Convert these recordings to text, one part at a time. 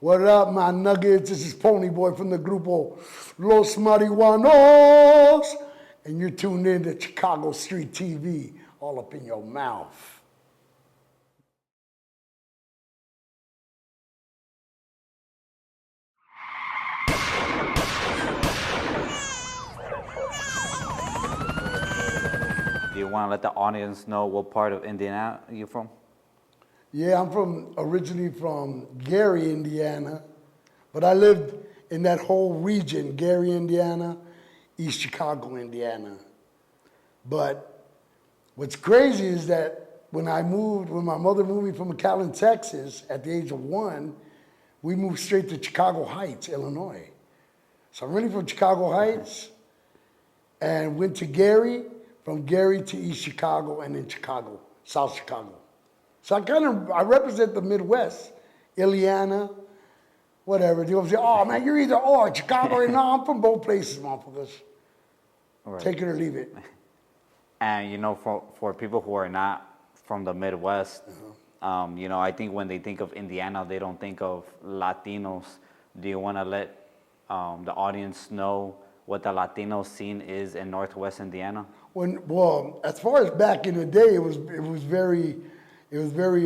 What up, my nuggets? This is Pony Boy from the grupo Los Marijuanos. And you're tuned in to Chicago Street TV, all up in your mouth. Do you want to let the audience know what part of Indiana you're from? Yeah, I'm originally from Gary, Indiana, but I lived in that whole region, Gary, Indiana, East Chicago, Indiana. But what's crazy is that when my mother moved me from McAllen, Texas, at the age of 1, we moved straight to Chicago Heights, Illinois. So I'm really from Chicago Heights and went to Gary, from Gary to East Chicago, and then Chicago, South Chicago. So I represent the Midwest, Indiana, whatever. People say, oh man, you're either or Chicago or no, I'm from both places, motherfuckers. Right. Take it or leave it. And you know, for people who are not from the Midwest, you know, I think when they think of Indiana, they don't think of Latinos. Do you want to let the audience know what the Latino scene is in Northwest Indiana? Well, as far as back in the day, it was very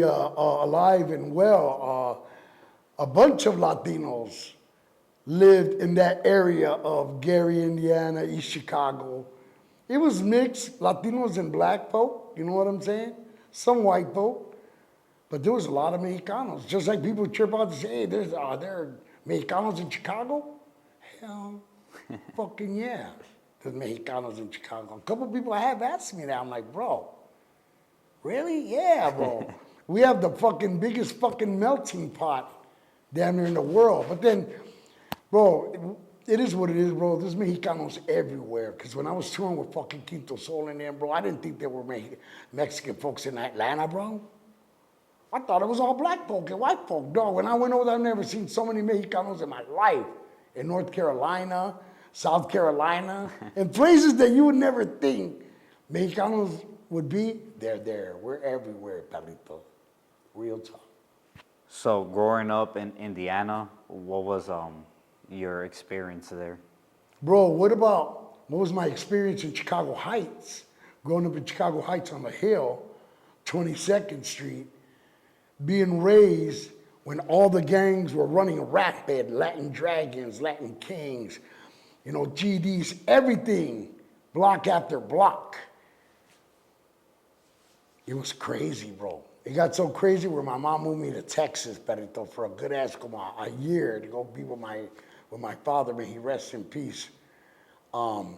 alive and well. A bunch of Latinos lived in that area of Gary, Indiana, East Chicago. It was mixed, Latinos and black folk, you know what I'm saying? Some white folk, but there was a lot of Mexicanos. Just like people trip out and say, hey, there are Mexicanos in Chicago? Hell, fucking yeah, there's Mexicanos in Chicago. A couple people have asked me that. I'm like, bro, really? Yeah, bro. We have the fucking biggest fucking melting pot down there in the world. But then, bro, it is what it is, bro. There's Mexicanos everywhere. Because when I was touring with fucking Kinto Sol in there, bro, I didn't think there were Mexican folks in Atlanta, bro. I thought it was all black folk and white folk, dog. When I went over there, I've never seen so many Mexicanos in my life. In North Carolina, South Carolina, and places that you would never think Mexicanos would be, they're there. We're everywhere, Palito. Real talk. So growing up in Indiana, what was your experience there? Bro, what was my experience in Chicago Heights? Growing up in Chicago Heights on the hill, 22nd Street, being raised when all the gangs were running rapid, Latin Dragons, Latin Kings, you know, GDs, everything, block after block. It was crazy, bro. It got so crazy where my mom moved me to Texas, Perito, for a good ass a year to go be with my father, may he rest in peace. It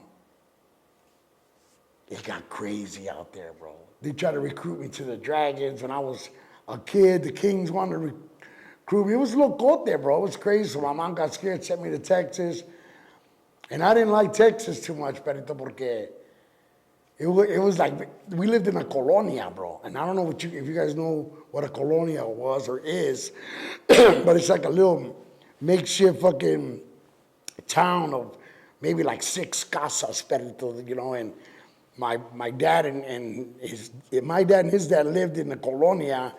got crazy out there, bro. They tried to recruit me to the Dragons when I was a kid. The Kings wanted to recruit me. It was a little cold there, bro. It was crazy. So my mom got scared, sent me to Texas. And I didn't like Texas too much, Perito, porque it was like, we lived in a colonia, bro. And I don't know if you guys know what a colonia was or is, but it's like a little makeshift fucking town of maybe like 6 casas, Perito, you know, and my dad and his dad lived in the colonia,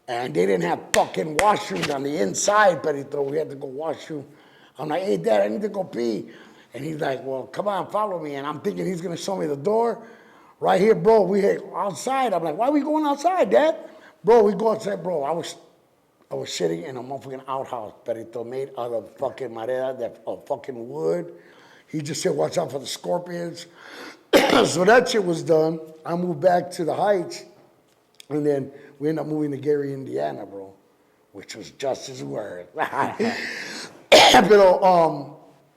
and they didn't have fucking washrooms on the inside, Perito. We had to go washroom. I'm like, hey, Dad, I need to go pee. And he's like, well, come on, follow me. And I'm thinking he's going to show me the door. Right here, bro, we hit outside. I'm like, why are we going outside, Dad? Bro, we go outside, bro. I was sitting in a motherfucking outhouse, Perito, made out of fucking madera, of fucking wood. He just said, watch out for the scorpions. So that shit was done. I moved back to the Heights, and then we ended up moving to Gary, Indiana, bro, which was just as weird.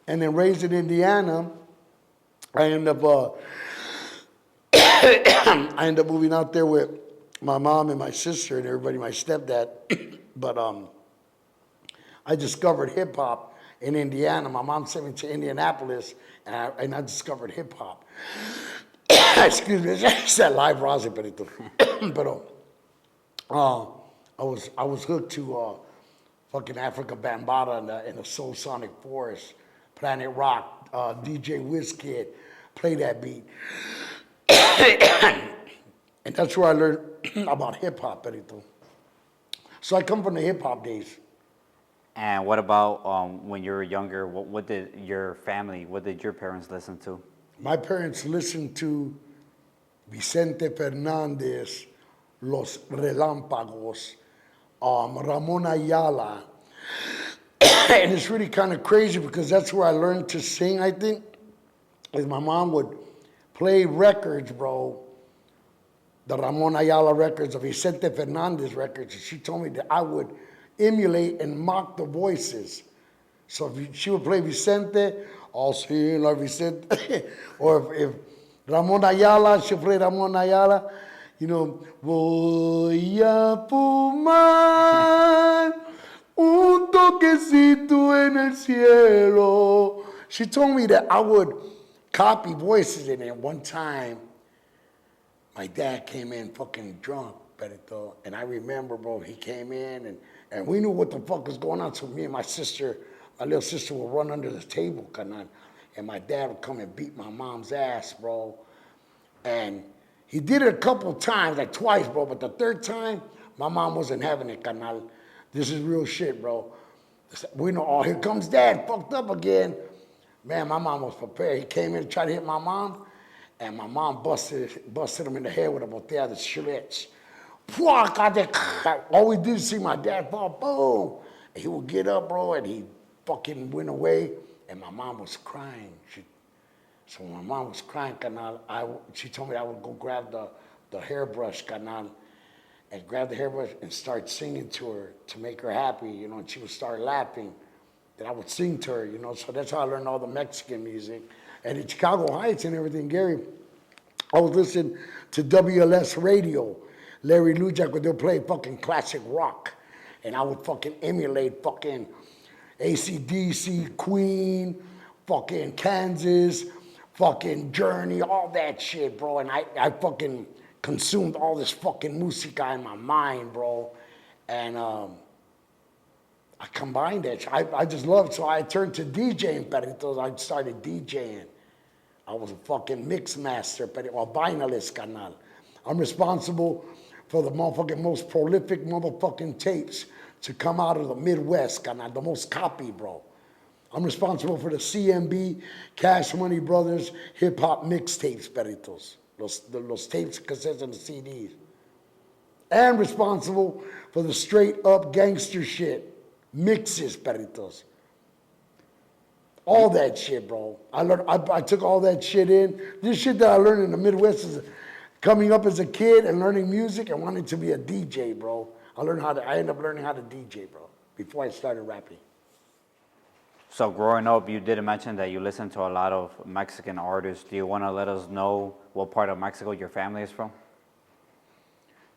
And then raised in Indiana, I ended up moving out there with my mom and my sister and everybody, my stepdad. But I discovered hip hop in Indiana. My mom sent me to Indianapolis, and I discovered hip hop. Excuse me, it's that live Razi, Perito. But I was hooked to fucking Africa Bambaataa in the Soul Sonic Forest. Planet Rock, DJ WizKid, play that beat. And that's where I learned about hip-hop, Perito. So I come from the hip-hop days. And what about when you were younger? What did your parents listen to? My parents listened to Vicente Fernandez, Los Relámpagos, Ramon Ayala. And it's really kind of crazy because that's where I learned to sing, I think. Is my mom would play records, bro, the Ramon Ayala records, the Vicente Fernandez records. And she told me that I would emulate and mock the voices. So if she would play Vicente, I'll sing like Vicente. Or if Ramon Ayala, she'll play Ramon Ayala, you know, voy a fumar un toquecito en el cielo. She told me that I would copy voices in it. One time, my dad came in fucking drunk, Perito, and I remember, bro, he came in and we knew what the fuck was going on. So me and my little sister would run under the table, and my dad would come and beat my mom's ass, bro. And he did it a couple times, like twice, bro, but the third time, my mom wasn't having it, canal. This is real shit, bro. We know, oh, here comes dad, fucked up again. Man, my mom was prepared. He came in and tried to hit my mom, and my mom busted him in the head with a botella de Schlitz. All we did is see my dad fall, boom. And he would get up, bro, and he fucking went away, and my mom was crying. So when my mom was crying, canal, she told me I would go grab the hairbrush, canal, and grab the hairbrush and start singing to her to make her happy, you know, and she would start laughing. Then I would sing to her, you know, so that's how I learned all the Mexican music. And in Chicago Heights and everything, Gary, I was listening to WLS Radio, Larry Lujak, where they'll play fucking classic rock. And I would fucking emulate fucking AC/DC, Queen, fucking Kansas, fucking Journey, all that shit, bro. And I fucking consumed all this fucking música in my mind, bro. And I combined that. I just loved it. So I turned to DJing, Peritos. I started DJing. I was a fucking mix master, or vinylist, canal. I'm responsible for the motherfucking most prolific motherfucking tapes to come out of the Midwest, canal. The most copy, bro. I'm responsible for the CMB, Cash Money Brothas, hip-hop mixtapes, Peritos. Los tapes, cassettes, and the CDs. And responsible for the straight-up gangster shit. Mixes, Peritos. All that shit, bro. I took all that shit in. This shit that I learned in the Midwest is coming up as a kid and learning music and wanting to be a DJ, bro. I ended up learning how to DJ, bro, before I started rapping. So growing up, you did mention that you listen to a lot of Mexican artists. Do you want to let us know what part of Mexico your family is from?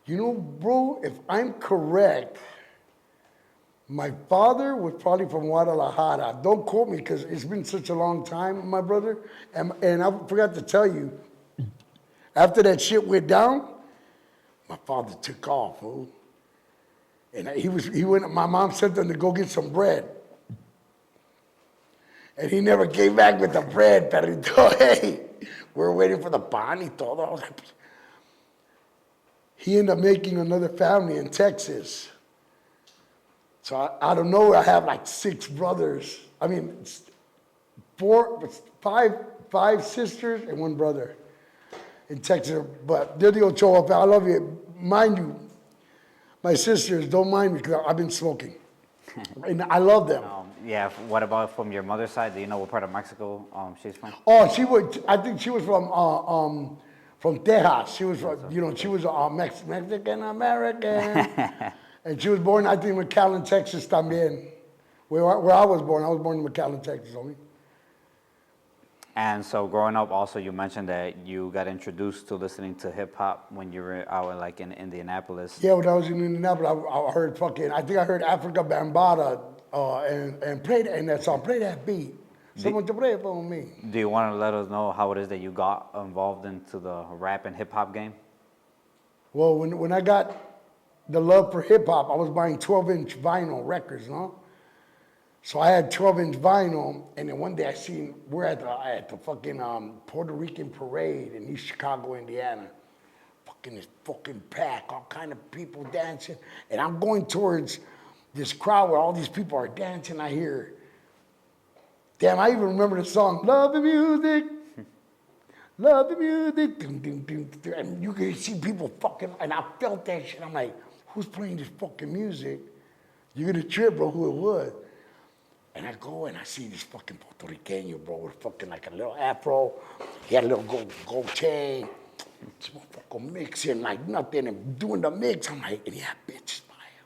You know, bro, if I'm correct, my father was probably from Guadalajara. Don't quote me because it's been such a long time, my brother. And I forgot to tell you, after that shit went down, my father took off, fool. And my mom sent him to go get some bread. And he never came back with the bread, Perito. Hey, we're waiting for the pan y todo. He ended up making another family in Texas. So out of nowhere, I have like 6 brothers. I mean, 5 sisters and 1 brother in Texas. But they're the Ochoa family. I love you. Mind you, my sisters, don't mind me because I've been smoking. And I love them. Yeah, what about from your mother's side? Do you know what part of Mexico she's from? Oh, I think she was from Texas. She was from, you know, she was a Mexican American. And she was born, I think, in McAllen, Texas también. Where I was born in McAllen, Texas, homie. And so growing up also, you mentioned that you got introduced to listening to hip hop when you were out like in Indianapolis. Yeah, when I was in Indianapolis, I heard I think I heard Africa Bambaataa and played, and that song, play that beat. Someone to play it for me. Do you want to let us know how it is that you got involved into the rap and hip hop game? Well, when I got the love for hip hop, I was buying 12-inch vinyl records, no? So I had 12-inch vinyl, and then one day I seen, we're at the fucking Puerto Rican parade in East Chicago, Indiana. This fucking pack, all kind of people dancing. And I'm going towards this crowd where all these people are dancing. I hear, damn, I even remember the song, Love the Music. Love the music. And you can see people fucking, and I felt that shit. I'm like, who's playing this fucking music? You're gonna trip, bro, who it was. And I go and I see this fucking Puerto Rican, bro, with fucking like a little afro. He had a little gold chain. This motherfucker mixing like nothing and doing the mix. I'm like, and he had bitches by him.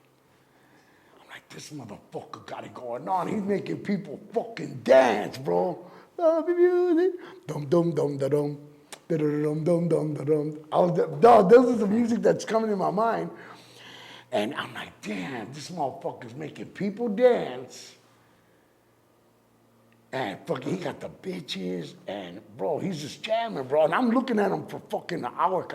I'm like, this motherfucker got it going on. He's making people fucking dance, bro. Love the music. Dum dum dum da dum. Dum dum dum da dum. Dog, this is the music that's coming in my mind. And I'm like, damn, this motherfucker's making people dance. And fucking, he got the bitches, and bro, he's just jamming, bro. And I'm looking at him for fucking an hour,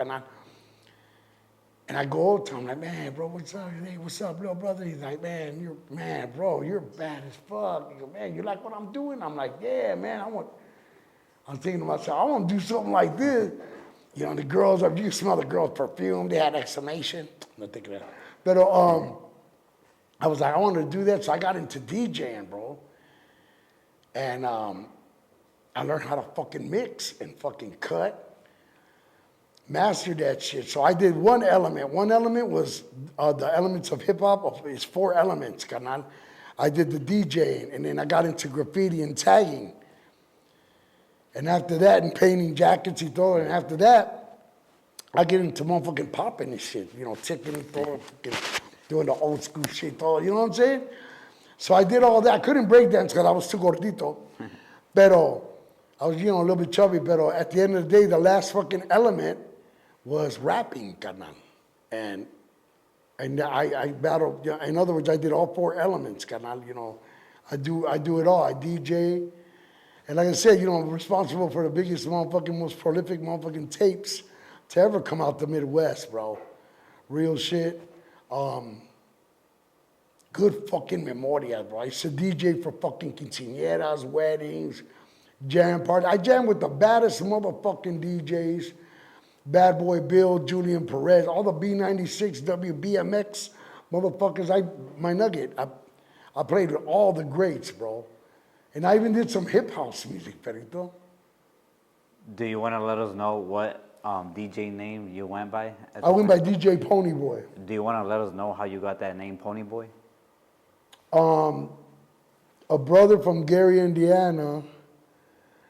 and I go up to him, like, man, bro, what's up? Hey, what's up, little brother? He's like, man, bro, you're bad as fuck. He go, man, you like what I'm doing? I'm like, yeah, man, I'm thinking to myself, I want to do something like this. You know, the girls, you smell the girls' perfume, they had exclamation. I'm not thinking of that. But I was like, I wanted to do that, so I got into DJing, bro. And I learned how to fucking mix and fucking cut, mastered that shit. So I did one element. One element was the elements of hip hop. It's 4 elements, carnal. I did the DJing, and then I got into graffiti and tagging. And after that, and painting jackets y todo, and after that, I get into motherfucking popping and shit, you know, tipping and todo, fucking doing the old school shit, todo, you know what I'm saying? So I did all that. I couldn't break dance because I was too gordito. Pero I was, you know, a little bit chubby, pero at the end of the day, the last fucking element was rapping, carnal. And I battled, you know, in other words, I did all 4 elements, carnal, you know. I do it all. I DJ. And like I said, you know, I'm responsible for the biggest motherfucking, most prolific motherfucking tapes to ever come out the Midwest, bro. Real shit. Good fucking memoria, bro. I used to DJ for fucking quinceañeras, weddings, jam parties. I jammed with the baddest motherfucking DJs. Bad Boy Bill, Julian Perez, all the B96, WBMX motherfuckers. My nugget. I played with all the greats, bro. And I even did some hip house music, Perito. Do you want to let us know what DJ name you went by? I went by DJ Ponyboy. Do you want to let us know how you got that name, Ponyboy? A brother from Gary, Indiana,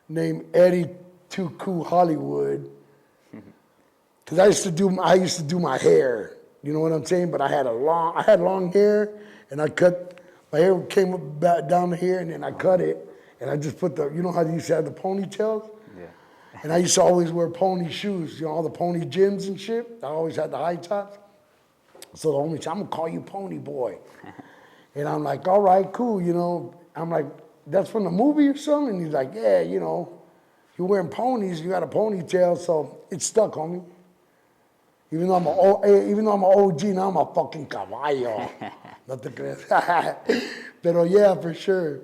named Eddie Too Cool Hollywood. Cause I used to do my hair. You know what I'm saying? But I had long hair, and I cut. My hair came up back down here, and then I cut it, and I just put you know how they used to have the ponytails? Yeah. And I used to always wear pony shoes, you know, all the pony gyms and shit. I always had the high tops. So the homie said, I'm gonna call you Pony Boy. And I'm like, all right, cool, you know. I'm like, that's from the movie or something? And he's like, yeah, you know, you're wearing ponies, you got a ponytail, so it stuck, homie. Even though I'm an OG, now I'm a fucking caballo. No te crees. Pero yeah, for sure.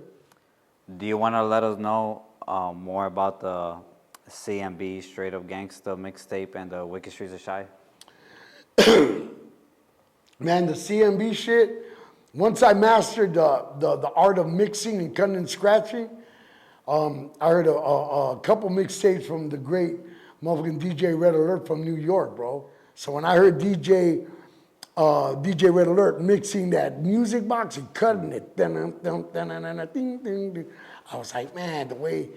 Do you want to let us know more about the CMB Straight Up Gangsta mixtape and the Wicked Streets of Shy? Man, the CMB shit, once I mastered the art of mixing and cutting and scratching, I heard a couple mixtapes from the great motherfucking DJ Red Alert from New York, bro. So when I heard DJ Red Alert mixing that music box and cutting it, I was like, man, the way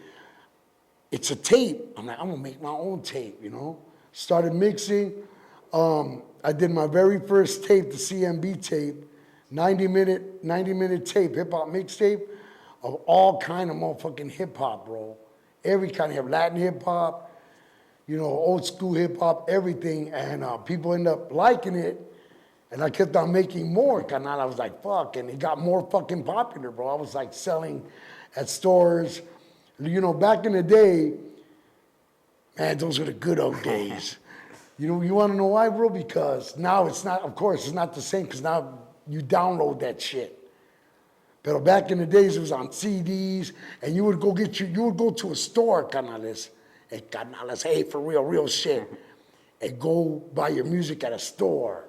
it's a tape. I'm like, I'm gonna make my own tape, you know? Started mixing. I did my very first tape, the CMB tape, 90-minute tape, hip-hop mixtape of all kind of motherfucking hip-hop, bro. Every kind of Latin hip-hop, you know, old school hip-hop, everything, and people end up liking it, and I kept on making more, carnal. I was like, fuck, and it got more fucking popular, bro. I was like selling at stores. You know, back in the day, man, those were the good old days. You know, you want to know why, bro? Because now it's not, of course, it's not the same, because now you download that shit. But back in the days, it was on CDs, and you would go to a store, carnales, and carnales, hey, for real shit, and go buy your music at a store,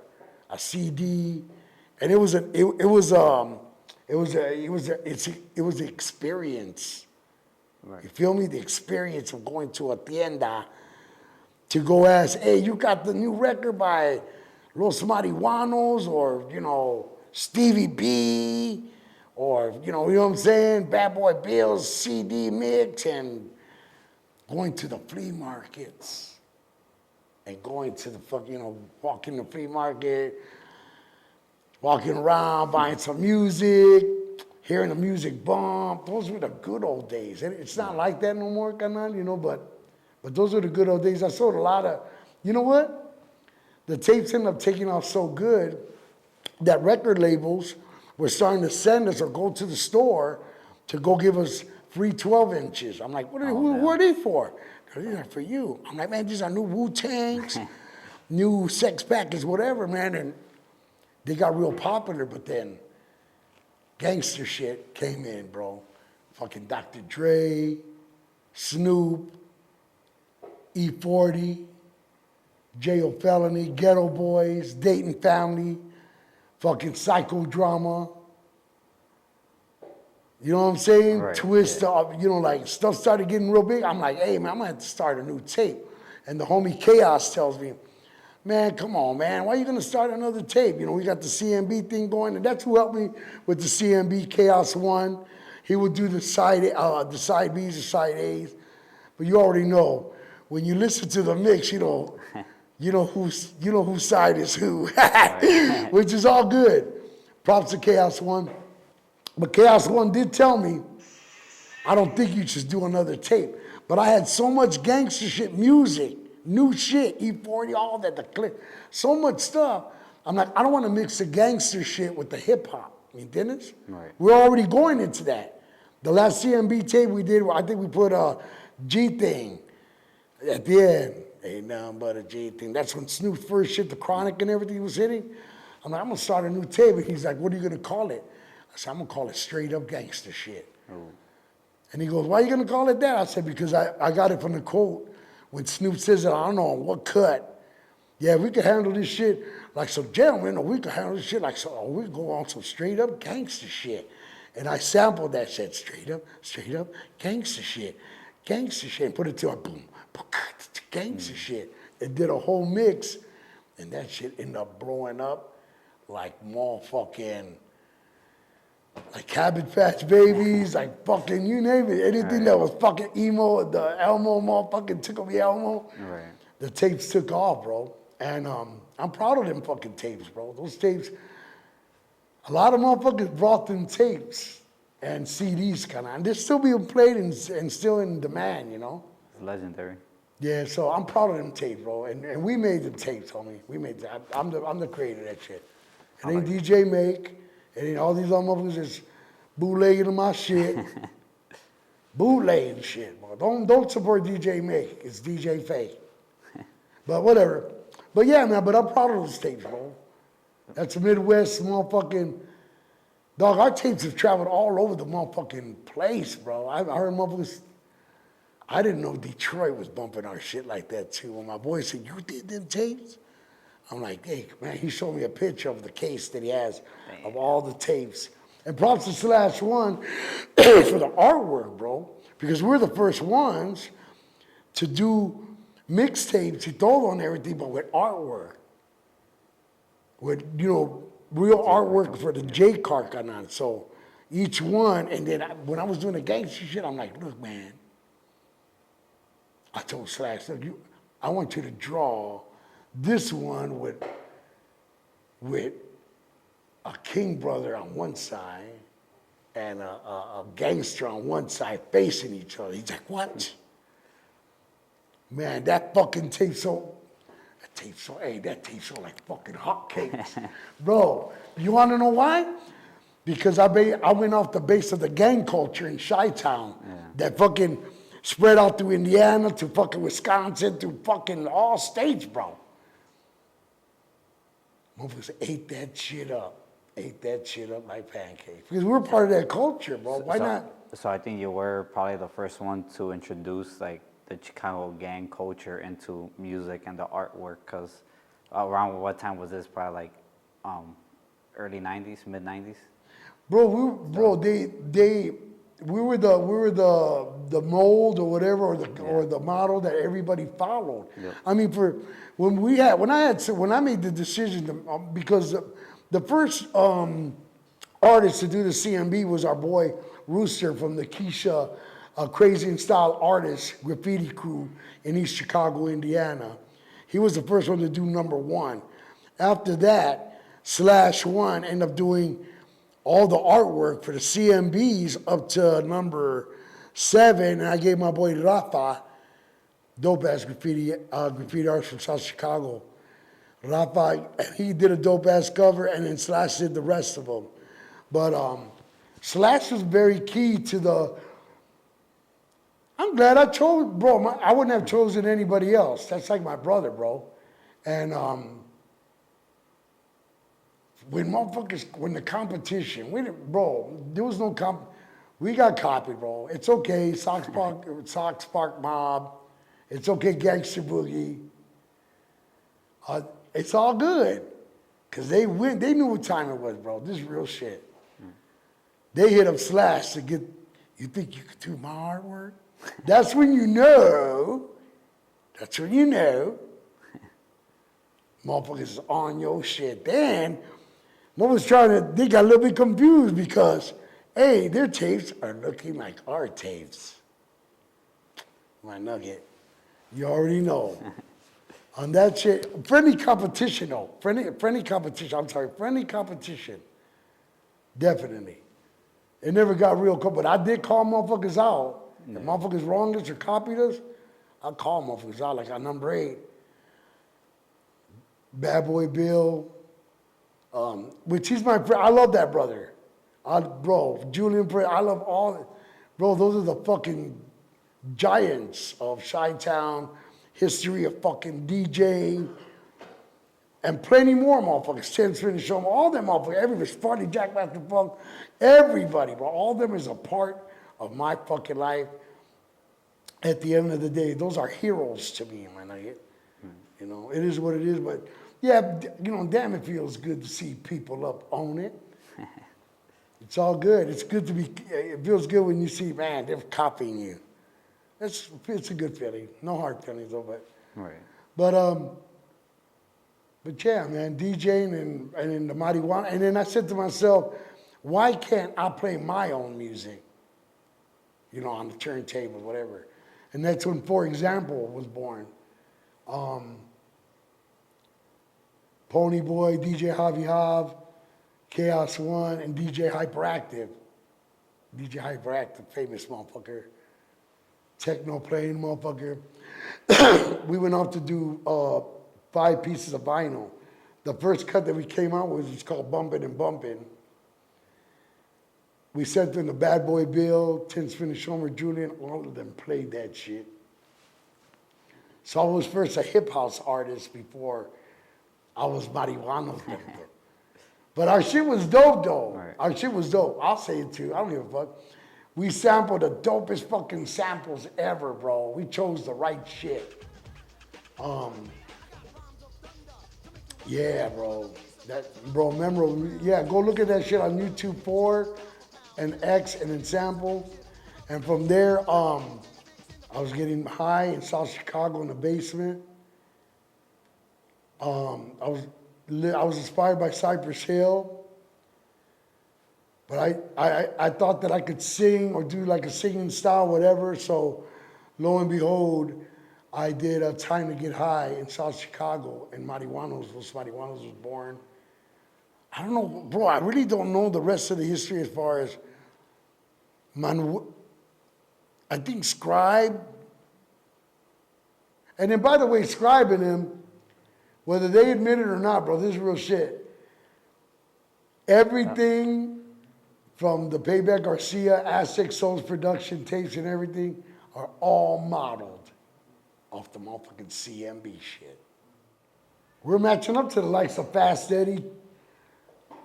a CD, And it was an experience. Right. You feel me? The experience of going to a tienda to go ask, hey, you got the new record by Los Marijuanos, or, you know, Stevie B, or, you know what I'm saying? Bad Boy Bill's CD mix, and going to the flea markets and going to the walking the flea market, walking around, buying some music, hearing the music bump. Those were the good old days. And it's not like that no more, carnal, you know, but those were the good old days. I sold a lot of, you know what? The tapes ended up taking off so good that record labels were starting to send us or go to the store to go give us free 12 inches. I'm like, who are they for? These are for you. I'm like, man, these are new Wu-Tangs, new Sex Packers, whatever, man. And they got real popular, but then gangster shit came in, bro. Fucking Dr. Dre, Snoop, E40, J.O. Felony, Ghetto Boys, Dayton Family, fucking psychodrama. You know what I'm saying? Right, Twist up, you know, like stuff started getting real big. I'm like, hey, man, I'm gonna have to start a new tape. And the homie Chaos tells me, man, come on, man, why are you gonna start another tape? You know, we got the CMB thing going, and that's who helped me with the CMB Chaos 1. He would do the side Bs, the side As. But you already know, when you listen to the mix, you know whose side is who, which is all good. Props to Chaos 1. But Chaos 1 did tell me, I don't think you should do another tape. But I had so much gangster shit, music, new shit, E40, all that, the clip, so much stuff. I'm like, I don't want to mix the gangster shit with the hip hop. You didn't? Right. We're already going into that. The last CMB tape we did, I think we put a G thing at the end. Ain't nothing but a G thing. That's when Snoop first shit, the Chronic and everything was hitting. I'm like, I'm gonna start a new tape. And he's like, what are you gonna call it? I said, I'm gonna call it Straight Up Gangster Shit. Oh. And he goes, why are you gonna call it that? I said, because I got it from the quote when Snoop says it, I don't know on what cut. Yeah, we could handle this shit like some gentlemen, or we could handle this shit like some, or we could go on some straight up gangster shit. And I sampled that shit, straight up gangster shit, and put it to a boom, gangster shit. It did a whole mix, and that shit ended up blowing up like motherfucking, like Cabbage Patch Babies, like fucking, you name it. Anything that was fucking emo, the Elmo motherfucking Tickle Me Elmo. Right. The tapes took off, bro. And I'm proud of them fucking tapes, bro. Those tapes, a lot of motherfuckers brought them tapes and CDs kind of, and they're still being played and still in demand, you know? It's legendary. Yeah, so I'm proud of them tapes, bro. And we made them tapes, homie. We made that. I'm the creator of that shit. It ain't DJ Make. It ain't all these other motherfuckers that's bootlegging my shit. Bootlegging shit, bro. Don't support DJ Make. It's DJ Fake. But whatever. But yeah, man, but I'm proud of those tapes, bro. That's a Midwest motherfucking... Dog, our tapes have traveled all over the motherfucking place, bro. I heard motherfuckers... I didn't know Detroit was bumping our shit like that, too. When my boy said, you did them tapes? I'm like, hey, man, he showed me a picture of the case that he has of all the tapes. And props to Slash One for the artwork, bro. Because we're the first ones to do mixtapes, you throw on everything, but with artwork. With, you know, real artwork for the J card on. So each one, and then when I was doing the gangster shit, I'm like, look, man. I told Slash, look, I want you to draw this one with a king brother on one side and a gangster on one side facing each other. He's like, what? Man, that fucking tape so like fucking hotcakes. Bro, you want to know why? Because I went off the base of the gang culture in Chi-Town that fucking spread out through Indiana to fucking Wisconsin to fucking all states, bro. Motherfuckers ate that shit up like pancakes. Because we're part of that culture, bro. Why not? So I think you were probably the first one to introduce like the Chicago gang culture into music and the artwork. Because around what time was this? Probably like early 90s, mid 90s? Bro, we were the mold or whatever, or the model that everybody followed. Yeah. I mean, when I made the decision because the first artist to do the CMB was our boy Rooster from the Keisha Crazy in Style Artists graffiti crew in East Chicago, Indiana. He was the first one to do #1. After that, /1 ended up doing all the artwork for the CMBs up to #7, and I gave my boy Rafa, dope ass graffiti artist from South Chicago. Rafa, he did a dope ass cover, and then Slash did the rest of them. But Slash was very key to the. I'm glad I chose, bro. I wouldn't have chosen anybody else. That's like my brother, bro. And when the competition, there was no we got copied, bro. It's okay, Sox Park Mob. It's okay, Gangster Boogie. It's all good. Because they knew what time it was, bro. This is real shit. They hit up Slash to get, you think you could do my artwork? That's when you know. Motherfuckers on your shit. Then, they got a little bit confused because, hey, their tapes are looking like our tapes. My nugget. You already know. On that shit, friendly competition though. Friendly competition. I'm sorry, friendly competition. Definitely. It never got real cool, but I did call motherfuckers out. If motherfuckers wronged us or copied us, I call motherfuckers out like on #8. Bad Boy Bill, which he's my friend. I love that brother. Bro, Julian, I love all. Bro, those are the fucking giants of Chi-Town, history of fucking DJing, and plenty more motherfuckers. Tens Finish Home, all them motherfuckers, everybody, Sparty, Jack Master Funk, everybody, bro. All of them is a part of my fucking life. At the end of the day, those are heroes to me, man. You know, it is what it is, but yeah, you know, damn, it feels good to see people up on it. It's all good. It's good to be, it feels good when you see, man, they're copying you. It's a good feeling. No hard feelings though, but. Right. But yeah, man, DJing and in the marijuana. And then I said to myself, why can't I play my own music? You know, on the turntable, whatever. And that's when, for example, was born. Pony Boy, DJ Javi Hav, Chaos One, and DJ Hyperactive. DJ Hyperactive, famous motherfucker. Techno playing motherfucker. We went off to do 5 pieces of vinyl. The first cut that we came out with was called Bumpin' and Bumpin'. We sent them to Bad Boy Bill, Tins Finish Homer, Julian, all of them played that shit. So I was first a hip house artist before I was Marijuanos. But our shit was dope though. Right. Our shit was dope. I'll say it too. I don't give a fuck. We sampled the dopest fucking samples ever, bro. We chose the right shit. Yeah, bro. Memorable. Yeah, go look at that shit on YouTube 4 and X and then sample. And from there, I was getting high in South Chicago in the basement. I was inspired by Cypress Hill. But I thought that I could sing or do like a singing style, whatever. So lo and behold, I did a Time to Get High in South Chicago, and Los Marijuanos was born. I don't know, bro, I really don't know the rest of the history as far as, I think Skribe. And then, by the way, Skribe and him, whether they admit it or not, bro, this is real shit. Everything from the Payback Garcia, Aztec Souls production tapes and everything are all modeled off the motherfucking CMB shit. We're matching up to the likes of Fast Eddie,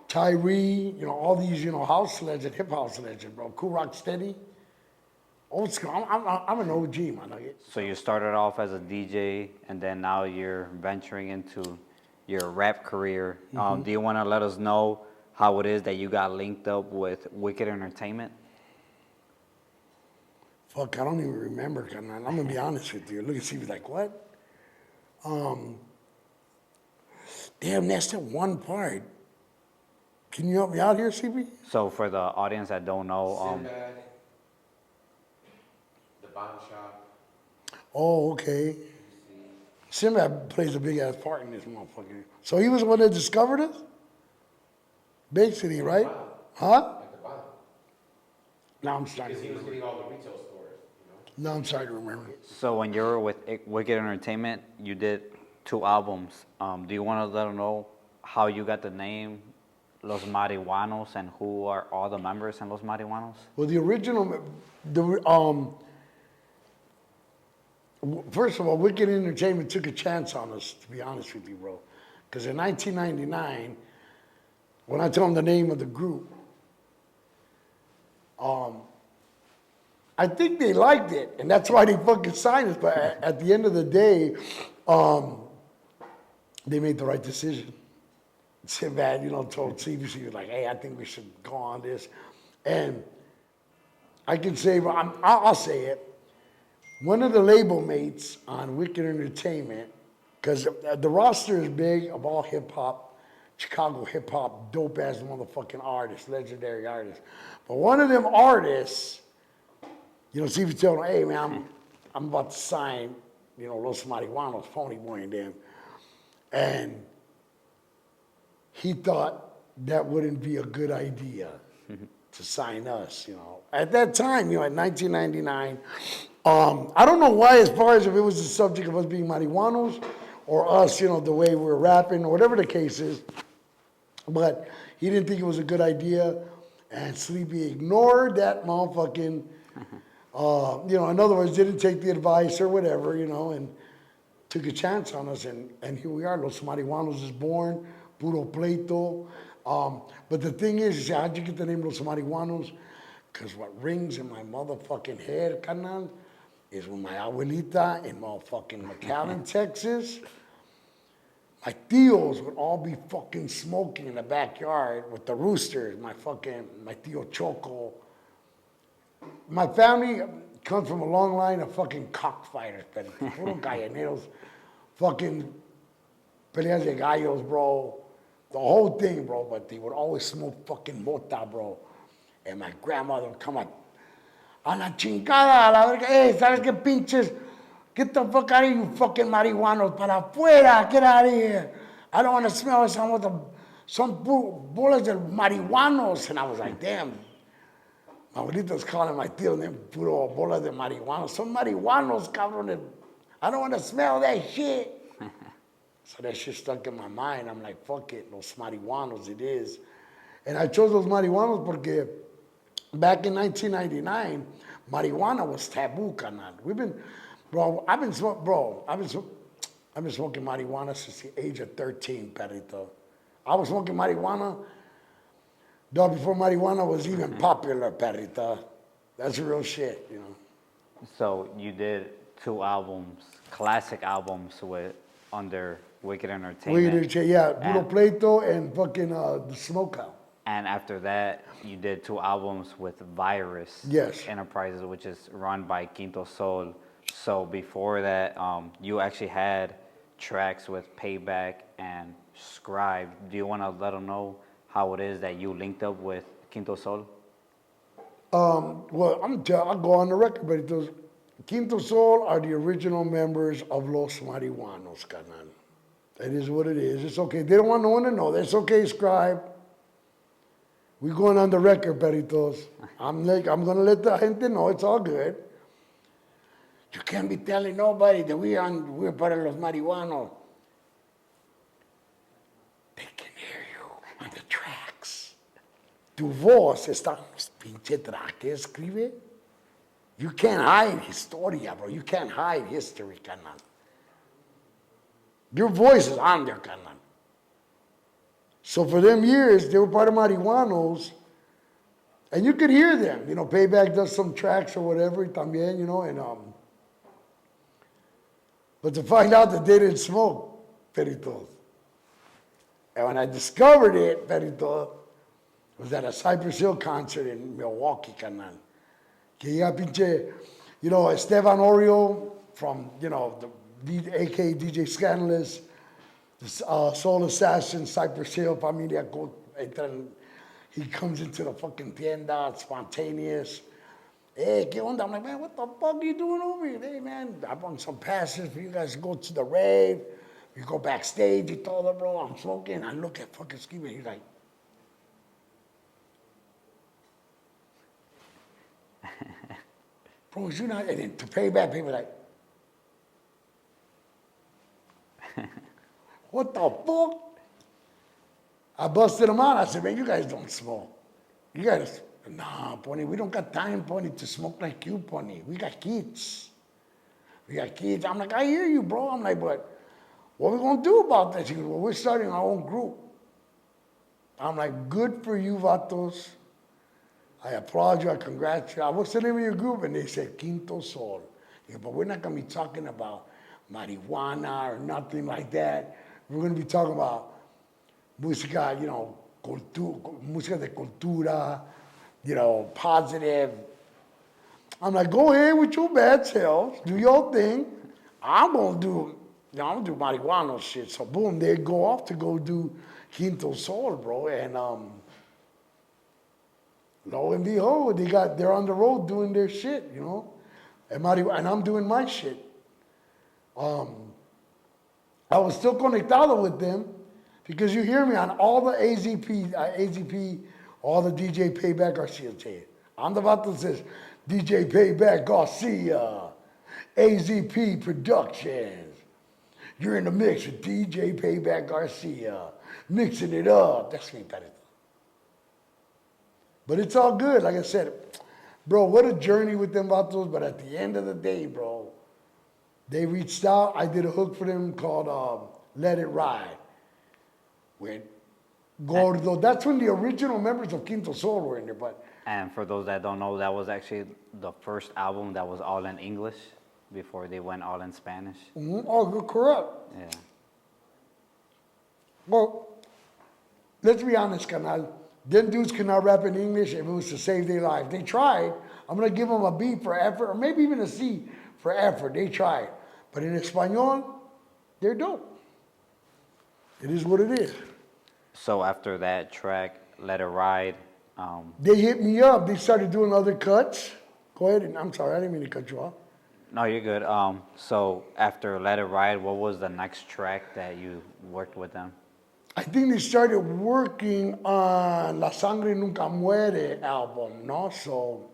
Tyree, you know, all these, you know, house legend, hip house legend, bro. Cool Rock Steady. Old school. I'm an OG, my nugget. So you started off as a DJ, and then now you're venturing into your rap career. Do you want to let us know how it is that you got linked up with Wicked Entertainment? Fuck, I don't even remember, carnal. I'm gonna be honest with you. Look and see, he's like, what? Damn, that's the one part. Can you help me out here, CB? So for the audience that don't know, Sinbad, the Bomb Shop. Oh, okay. Sinbad plays a big ass part in this motherfucker. So he was the one that discovered us? Basically, right? Huh? At the bottom. No, I'm sorry. Because he was getting all the retail stores, you know? No, I'm sorry to remember. so when you were with Wicked Entertainment, you did 2 albums. Do you want to let them know how you got the name Los Marijuanos and who are all the members in Los Marijuanos? Well, the original, first of all, Wicked Entertainment took a chance on us, to be honest with you, bro. Because in 1999, when I told them the name of the group, I think they liked it, and that's why they fucking signed us. But at the end of the day, they made the right decision. Sinbad, told CBC, he was like, hey, I think we should go on this. And I can say, I'll say it. One of the label mates on Wicked Entertainment, because the roster is big of all hip-hop, Chicago hip-hop, dope-ass motherfucking artists, legendary artists. But one of them artists, CBC told him, hey, man, I'm about to sign, Los Marijuanos, Pony Boy and them. And he thought that wouldn't be a good idea to sign us, At that time, in 1999, I don't know why, as far as if it was the subject of us being marijuanos or us, the way we're rapping or whatever the case is, but he didn't think it was a good idea, and Sleepy ignored that motherfucking, in other words, didn't take the advice or whatever, and took a chance on us, and here we are. Los Marijuanos is born, Puro Plieto. But the thing is, how'd you get the name Los Marijuanos? Because what rings in my motherfucking head, carnal, is when my abuelita in motherfucking McAllen, Texas, my tios would all be fucking smoking in the backyard with the roosters, my tio Choco. My family comes from a long line of fucking cockfighters, puro gallineros, fucking peleas de gallos, bro. The whole thing, bro, but they would always smoke fucking mota, bro. And my grandmother would come up, a la chingada, a la verga, hey, ¿sabes qué pinches? Get the fuck out of here, you fucking marihuanos, para afuera, get out of here. I don't want to smell some bolas de marihuanos. And I was like, damn. My abuelita's calling my tío name puro bolas de marihuanos. Some marihuanos, cabrón. I don't want to smell that shit. So that shit stuck in my mind. I'm like, fuck it, Los Marijuanos, it is. And I chose Los Marijuanos because back in 1999, marijuana was taboo, carnal. I've been smoking marijuana since the age of 13, perrito. I was smoking marijuana before marijuana was even popular, perrito. That's real shit, So you did 2 albums, classic albums under Wicked Entertainment. Yeah, Puro Plieto and fucking The Smokeout. And after that, you did 2 albums with Virus Yes. Enterprises, which is run by Kinto Sol. So before that, you actually had tracks with Payback and Skribe. Do you want to let them know how it is that you linked up with Kinto Sol? Well, I'll go on the record, but Kinto Sol are the original members of Los Marijuanos, carnal. It is what it is. It's okay. They don't want no one to know. That's okay, Skribe. We're going on the record, peritos. I'm going to let the gente know. It's all good. You can't be telling nobody that we're part of Los Marijuanos. They can hear you on the tracks. Tu voz está en los pinche traques, escribe. You can't hide historia, bro. You can't hide history, carnal. Your voice is on there, carnal. So for them years, they were part of Marijuanos, and you could hear them. Payback does some tracks or whatever, también, and but to find out that they didn't smoke, peritos. And when I discovered it, perito, was at a Cypress Hill concert in Milwaukee, carnal. Que ya pinche, you know, Esteban Oreo from, you know, aka DJ Scandalous, Soul Assassin, Cypress Hill, Familia, he comes into the fucking tienda, spontaneous. Hey, ¿qué onda? I'm like, man, what the fuck are you doing over here? Hey, man, I brought some passes for you guys to go to the rave. We go backstage, he told them, bro, I'm smoking. I look at fucking Skribe, he's like, bro, is you not? And then to pay back, people like, what the fuck? I busted him out. I said, man, you guys don't smoke. You guys, nah, Pony, we don't got time, Pony, to smoke like you, Pony. We got kids. We got kids. I'm like, I hear you, bro. I'm like, but what are we going to do about this? He goes, well, we're starting our own group. I'm like, good for you, vatos. I applaud you. I congratulate you. What's the name of your group? And they said, Kinto Sol. He goes, but we're not going to be talking about marijuana or nothing like that. We're going to be talking about música, you know, música de cultura, you know, positive. I'm like, go ahead with your bad selves. Do your thing. I'm going to do... You know, I'm gonna do marijuana shit. So boom, they go off to go do Kinto Sol, bro. And lo and behold, they're on the road doing their shit, you know. And I'm doing my shit. I was still conectado with them because you hear me on all the AZP, all the DJ Payback Garcia shit. I'm the vato that says DJ Payback Garcia, AZP Productions. You're in the mix with DJ Payback Garcia, mixing it up. That's me, Perito. But it's all good. Like I said, bro, what a journey with them vatos. But at the end of the day, bro, they reached out. I did a hook for them called Let It Ride with Gordo. That's when the original members of Kinto Sol were in there. And for those that don't know, that was actually the first album that was all in English before they went all in Spanish. Mm-hmm. Oh, you're correct. Yeah. Well, let's be honest, canal. Them dudes cannot rap in English if it was to save their life. They tried. I'm going to give them a B for effort, or maybe even a C for effort. They tried. But in Espanol, they're dope. It is what it is. So after that track, Let It Ride, they hit me up. They started doing other cuts. Go ahead. I'm sorry. I didn't mean to cut you off. No, you're good. So after Let It Ride, what was the next track that you worked with them? I think they started working on La Sangre Nunca Muere album, no? So,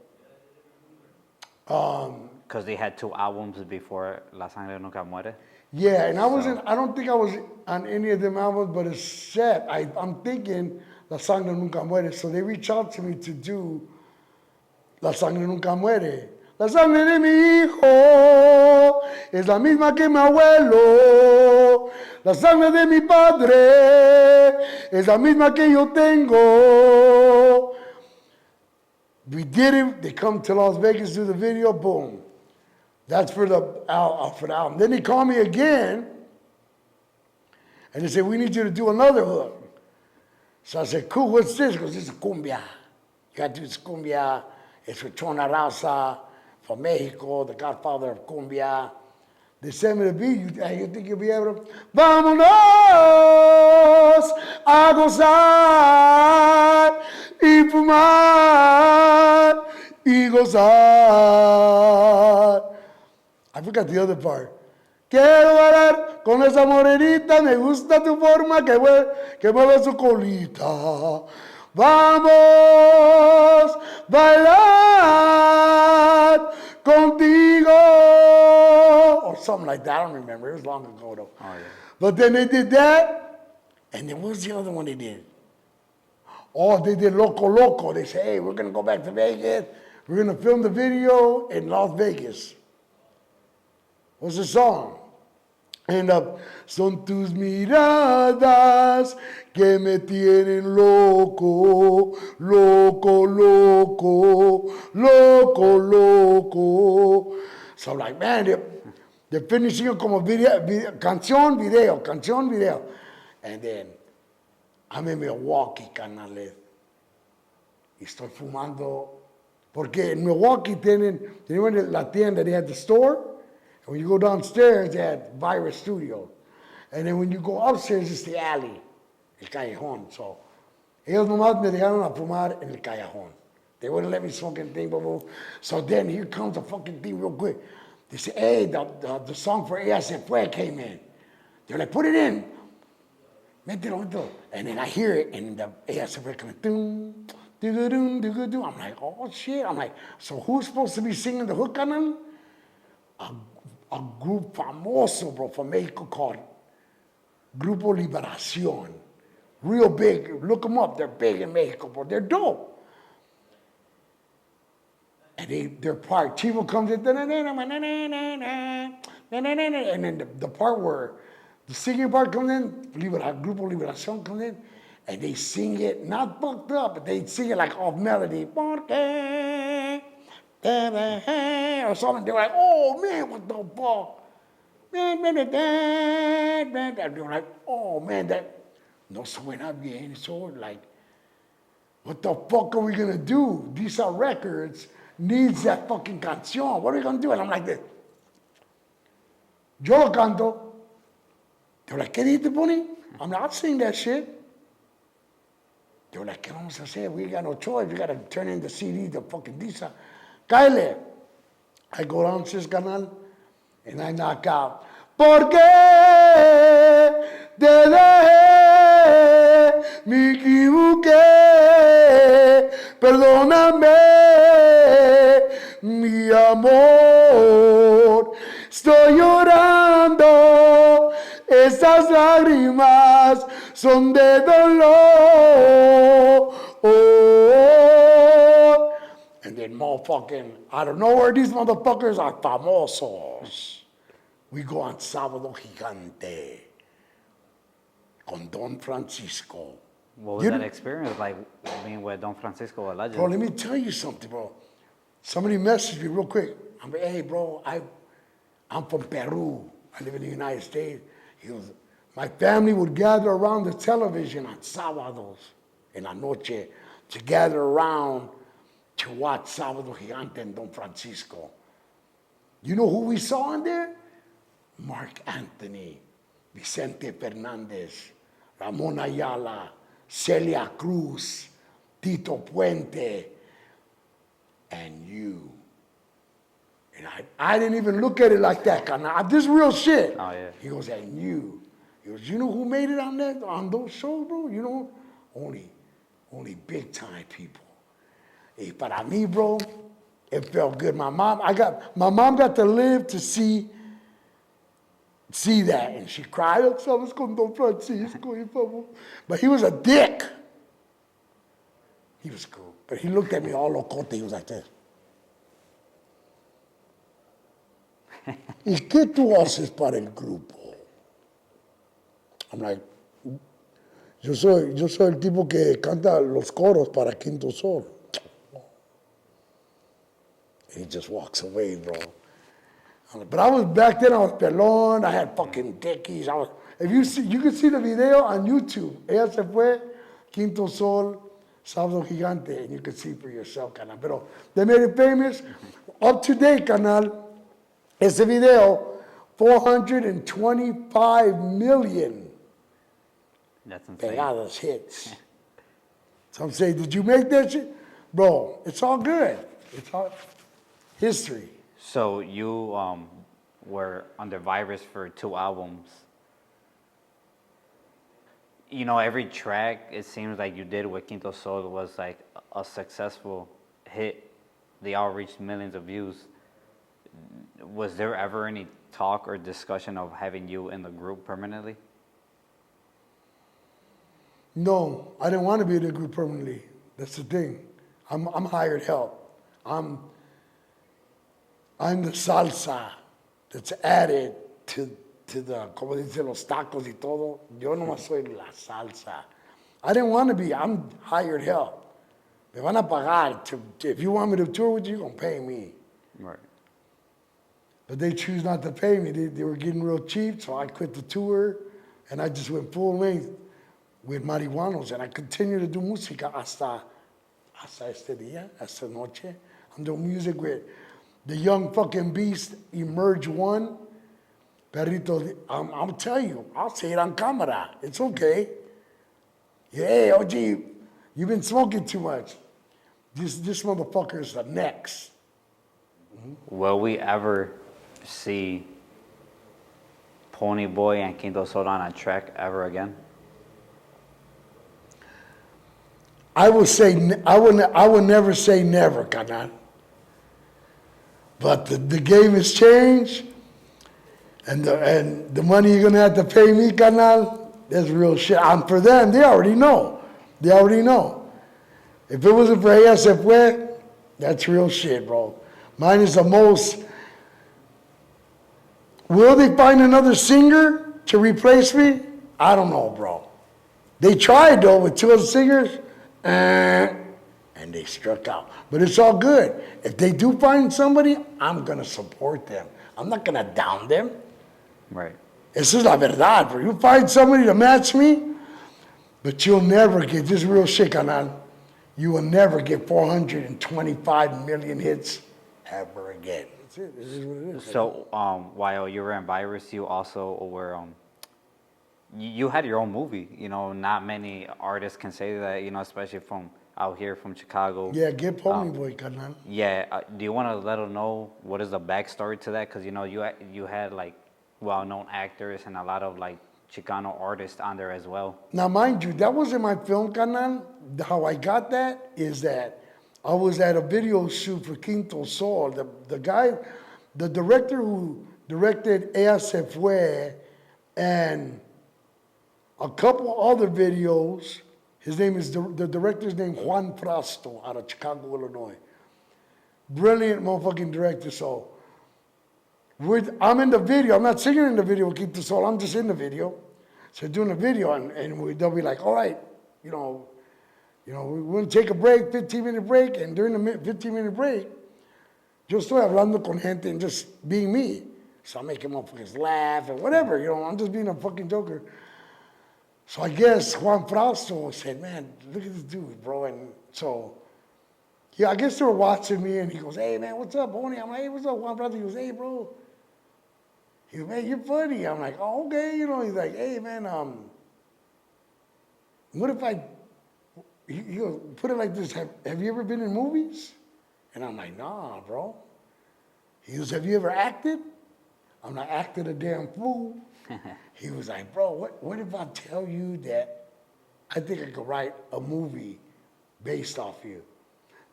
because they had 2 albums before La Sangre Nunca Muere. yeah, and I don't think I was on any of them albums, but except I'm thinking La Sangre Nunca Muere. So they reached out to me to do La Sangre Nunca Muere. La sangre de mi hijo es la misma que mi abuelo. La sangre de mi padre es la misma que yo tengo. We did it. They come to Las Vegas, do the video. Boom. That's for the album. Then they call me again, and they say, we need you to do another hook. So I said, cool, what's this? Because this is cumbia. You got to do this cumbia. It's with Chon Aruanza from Mexico, the godfather of cumbia. They sent me the beat. You think you'll be able to? Vamonos a gozar y fumar y gozar. I forgot the other part. Quiero bailar con esa morenita, me gusta tu forma que mueve su colita. Vamos bailar contigo. Or something like that. I don't remember. It was long ago though. Oh, yeah. But then they did that. And then what was the other one they did? Oh, they did Loko Loko. They said, hey, we're going to go back to Vegas. We're going to film the video in Las Vegas. What's the song? And son tus miradas que me tienen loco, loco, loco, loco, loco. So I'm like, man, they're finishing it como canción, video. And then I'm in Milwaukee, canales. y estoy fumando. Porque in Milwaukee tienen la tienda, they had the store. And when you go downstairs, they had Virus Studio. And then when you go upstairs, it's the alley, el callejón. So, ellos nomás me dejaron a fumar en el callejón. They wouldn't let me smoke anything, blah, blah. So then here comes the fucking thing real quick. They say, hey, the song for Se Fue came in. They're like, put it in. Mételo. And then I hear it, and the Se Fue coming, doom, do-go-doom, do-go-doom. I'm like, oh, shit. I'm like, so who's supposed to be singing the hook on them? A group famoso, bro, from Mexico called Grupo Liberación. Real big. Look them up. They're big in Mexico, bro. They're dope. And their part, Chivo comes in, and then the part where the singing part comes in, Grupo Liberación comes in, and they sing it, not fucked up, but they sing it like off melody. Or something. They're like, oh man, what the fuck? And they're like, oh man, that no suena bien. So like, what the fuck are we gonna do? These are records. Needs that fucking canción. What are we gonna do? And I'm like this. Yo lo canto. They're like, ¿qué dijiste, Pony? I'm like, I'll sing that shit. They're like, ¿qué vamos a hacer? We got no choice. We gotta turn in the CD, the fucking Disa. Cáele. I go downstairs, canal, and I knock out. ¿Por qué te dejé? Me equivoqué. Perdóname, mi amor. Estoy llorando. Estas lágrimas son de dolor. And then motherfucking, out of nowhere, these motherfuckers are famosos. We go on Sabado Gigante con Don Francisco. What was that experience like being with Don Francisco, a legend? Bro, let me tell you something, bro. Somebody messaged me real quick. I'm like, hey, bro, I'm from Peru. I live in the United States. He goes, my family would gather around the television on sábados en la noche to gather around to watch Sabado Gigante and Don Francisco. You know who we saw in there? Mark Anthony, Vicente Fernandez, Ramon Ayala, Celia Cruz, Tito Puente, and you. And I didn't even look at it like that. This is real shit. Oh, yeah. He goes, and you. He goes, you know who made it on those shows, bro? You know, only big time people. Hey, para mí, bro, it felt good. My mom got to live to see that, and she cried. Sabes con Don Francisco, but he was a dick. He was cool, but he looked at me all locote. He was like this. ¿Y qué tú haces para el grupo? I'm like, yo soy el tipo que canta los coros para Kinto Sol. And he just walks away, bro. But I was back then. I was pelón. I had fucking dickies. You can see the video on YouTube. Ella Se Fue, Kinto Sol, Sabado Gigante, and you can see for yourself, canal. Pero they made it famous. Up to date, canal. Ese video, 425 million. That's insane. Pegadas hits. Some say, did you make that shit? Bro, it's all good. It's all history. So you were under Virus for 2 albums. You know, every track, it seems like you did with Kinto Sol was like a successful hit. They all reached millions of views. Was there ever any talk or discussion of having you in the group permanently? No, I didn't want to be in the group permanently. That's the thing. I'm hired help. I'm the salsa that's added to the, como dice, los tacos y todo. Yo no soy la salsa. I didn't want to be. I'm hired help. Me van a pagar. If you want me to tour with you, you're going to pay me. Right. But they choose not to pay me. They were getting real cheap, so I quit the tour, and I just went full length with Marijuanos, and I continued to do música hasta hasta este día, esta noche. I'm doing music with the young fucking beast, Emerge One. Perrito, I'll tell you, I'll say it on camera. It's okay. Yeah, hey, OG, you've been smoking too much. This motherfucker is the next. Will we ever see Pony Boy and Kinto Sol on a track ever again? I would say, I would never say never, carnal. But the game has changed, and the money you're gonna have to pay me, carnal, that's real shit. For them, they already know. They already know. If it wasn't for Se Fue, that's real shit, bro. Mine is the most. Will they find another singer to replace me? I don't know, bro. They tried though with two other singers, and they struck out. But it's all good. If they do find somebody, I'm gonna support them. I'm not gonna down them. Right. Esa es la verdad, bro. You find somebody to match me, but you'll never get this real shit, canal. You will never get 425 million hits ever again. That's it. This is what it is. So, while you were in Virus, you also were, you had your own movie. You know, not many artists can say that, you know, especially from out here from Chicago. Yeah, get Pony Boy, carnal. Yeah, do you want to let them know what is the backstory to that? Because, you know, you had, like, well-known actors and a lot of, like, Chicano artists on there as well. Now, mind you, that wasn't my film, carnal. How I got that is that I was at a video shoot for Kinto Sol. The guy, the director who directed Se Fue and a couple other videos, his name is, the director's name Juan Frasto out of Chicago, Illinois. Brilliant motherfucking director. So I'm in the video. I'm not singing in the video with Kinto Sol. I'm just in the video. So doing the video, and they'll be like, all right, you know, we're going to take a break, 15-minute break, and during the 15-minute break, yo estoy hablando con gente and just being me. So I'm making motherfuckers laugh and whatever, you know, I'm just being a fucking joker. So I guess Juan Frausto said, man, look at this dude, bro. And so, yeah, I guess they were watching me, and he goes, hey, man, what's up, Pony? I'm like, hey, what's up, Juan Frausto? He goes, hey, bro. He goes, man, you're funny. I'm like, oh, okay, you know. He's like, hey, man, what if he goes, put it like this, have you ever been in movies? And I'm like, nah, bro. He goes, have you ever acted? I'm like, acted a damn fool. He was like, bro, what if I tell you that I think I could write a movie based off you?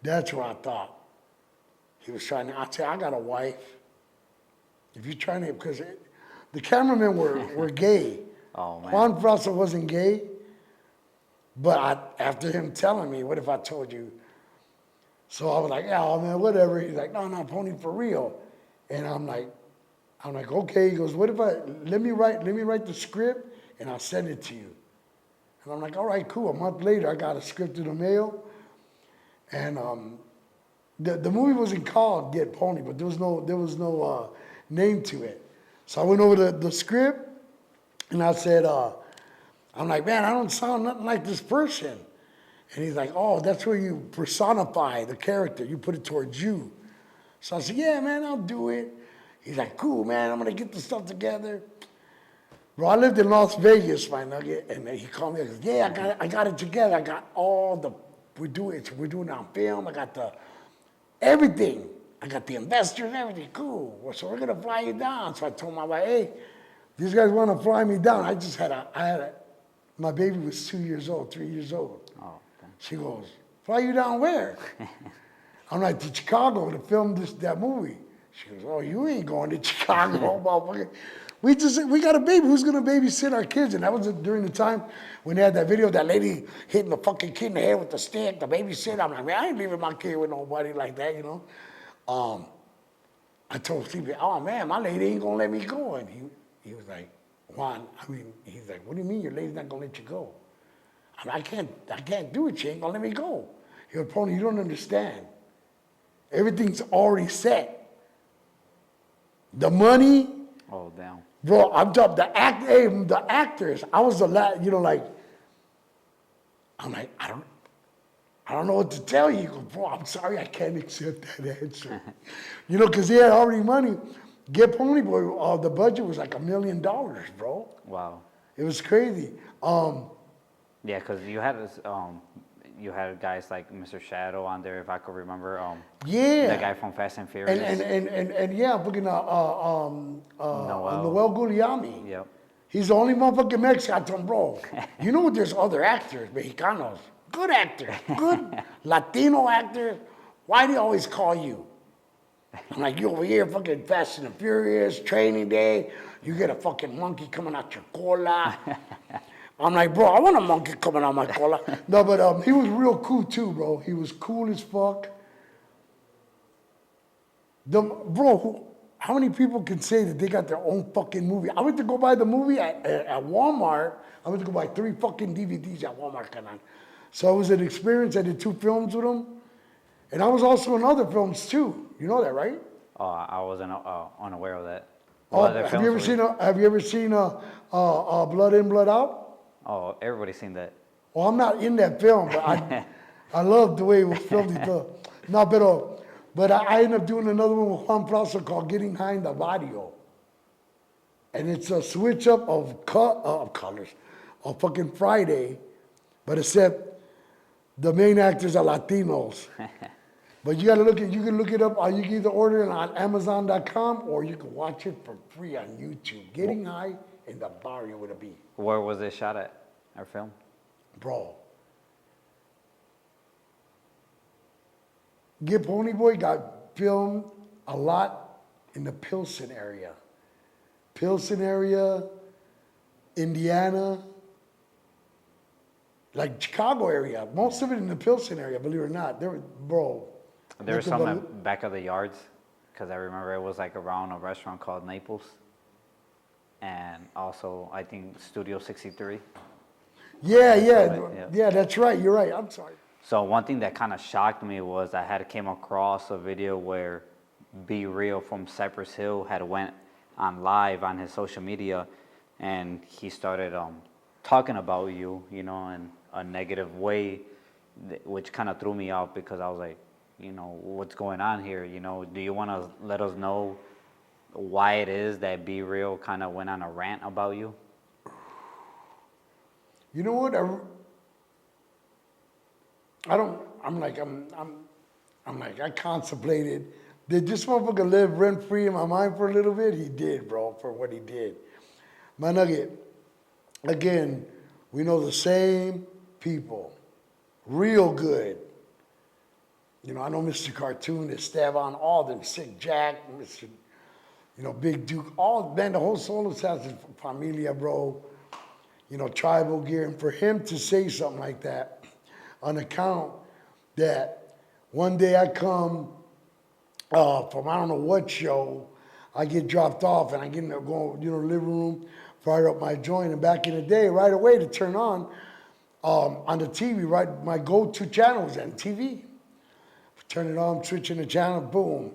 That's what I thought. He was trying to, I said, I got a wife. If you're trying to, because the cameramen were gay. Oh, man. Juan Frausto wasn't gay. But after him telling me, what if I told you? So I was like, oh, man, whatever. He's like, no, Pony, for real. And I'm like, okay. He goes, what if let me write the script and I'll send it to you. And I'm like, all right, cool. A month later, I got a script in the mail. And the movie wasn't called Get Pony, but there was no name to it. So I went over the script and I said, I'm like, man, I don't sound nothing like this person. And he's like, oh, that's where you personify the character. You put it towards you. So I said, yeah, man, I'll do it. He's like, cool, man, I'm going to get the stuff together. Bro, I lived in Las Vegas, my nugget, and he called me. He goes, yeah, I got it together. I got all we're doing it on film. I got everything. I got the investors and everything. Cool. Well, so we're going to fly you down. So I told my wife, hey, these guys want to fly me down. My baby was 3 years old. Oh, okay. She goes, fly you down where? I'm like, to Chicago to film that movie. She goes, oh, you ain't going to Chicago, motherfucker. We got a baby. Who's going to babysit our kids? And that was during the time when they had that video, that lady hitting the fucking kid in the head with the stick, the babysitter. I'm like, man, I ain't leaving my kid with nobody like that, you know. I told Steve, oh, man, my lady ain't going to let me go. And he was like, Juan, he's like, what do you mean your lady's not going to let you go? I can't do it. She ain't going to let me go. He goes, Pony, you don't understand. Everything's already set. The money. Oh, damn. Bro, I'm talking the actors. I was the last, you know, like, I'm like, I don't know what to tell you. He goes, bro, I'm sorry, I can't accept that answer. You know, because he had already money. Get Pony Boy, the budget was like $1 million, bro. Wow. It was crazy. Yeah, because you had this, you had guys like Mr. Shadow on there, if I could remember. Yeah. The guy from Fast and Furious. And yeah, fucking Noel Gugliemi. Yep. He's the only motherfucking Mexican. I told him, bro, you know what? There's other actors, Mexicanos, good actors, good Latino actors. Why do they always call you? I'm like, you over here, fucking Fast and Furious, Training Day. You get a fucking monkey coming out your cola. I'm like, bro, I want a monkey coming out my cola. No, but he was real cool too, bro. He was cool as fuck. Bro, how many people can say that they got their own fucking movie? I went to go buy the movie at Walmart. I went to go buy 3 fucking DVDs at Walmart, canon. So it was an experience. I did 2 films with him. And I was also in other films too. You know that, right? Oh, I wasn't unaware of that. Oh, have you ever seen Blood In, Blood Out? Oh, everybody's seen that. Well, I'm not in that film, but I love the way it was filmed. No, but I ended up doing another one with Juan Plaza called Getting High in the Barrio. And it's a switch up of colors of fucking Friday, but except the main actors are Latinos. But you can look it up, or you can either order it on Amazon.com or you can watch it for free on YouTube. Getting High in the Barrio with a B. Where was it shot at, or film? Bro. Get Pony Boy got filmed a lot in the Pilsen area. Indiana, like Chicago area. Most of it in the Pilsen area, believe it or not. There was some in the back of the yards, because I remember it was like around a restaurant called Naples. And also, I think Studio 63. Yeah, that's right. You're right. I'm sorry. So one thing that kind of shocked me was I had came across a video where Be Real from Cypress Hill had went on live on his social media, and he started talking about you, you know, in a negative way, which kind of threw me off because I was like, you know, what's going on here? You know, do you want to let us know why it is that Be Real kind of went on a rant about you? You know what? I contemplated. Did this motherfucker live rent free in my mind for a little bit? He did, bro, for what he did. My nugget, again, we know the same people. Real good. You know, I know Mr. Cartoon, Esteban, all them, Sick Jack, Mr. You know, Big Duke, the whole Solos has his familia, bro. You know, tribal gear. And for him to say something like that on account that one day I come from I don't know what show, I get dropped off and I get in there going, you know, living room, fire up my joint. And back in the day, right away to turn on the TV, right, my go-to channel was MTV. Turn it on, switching the channel, boom.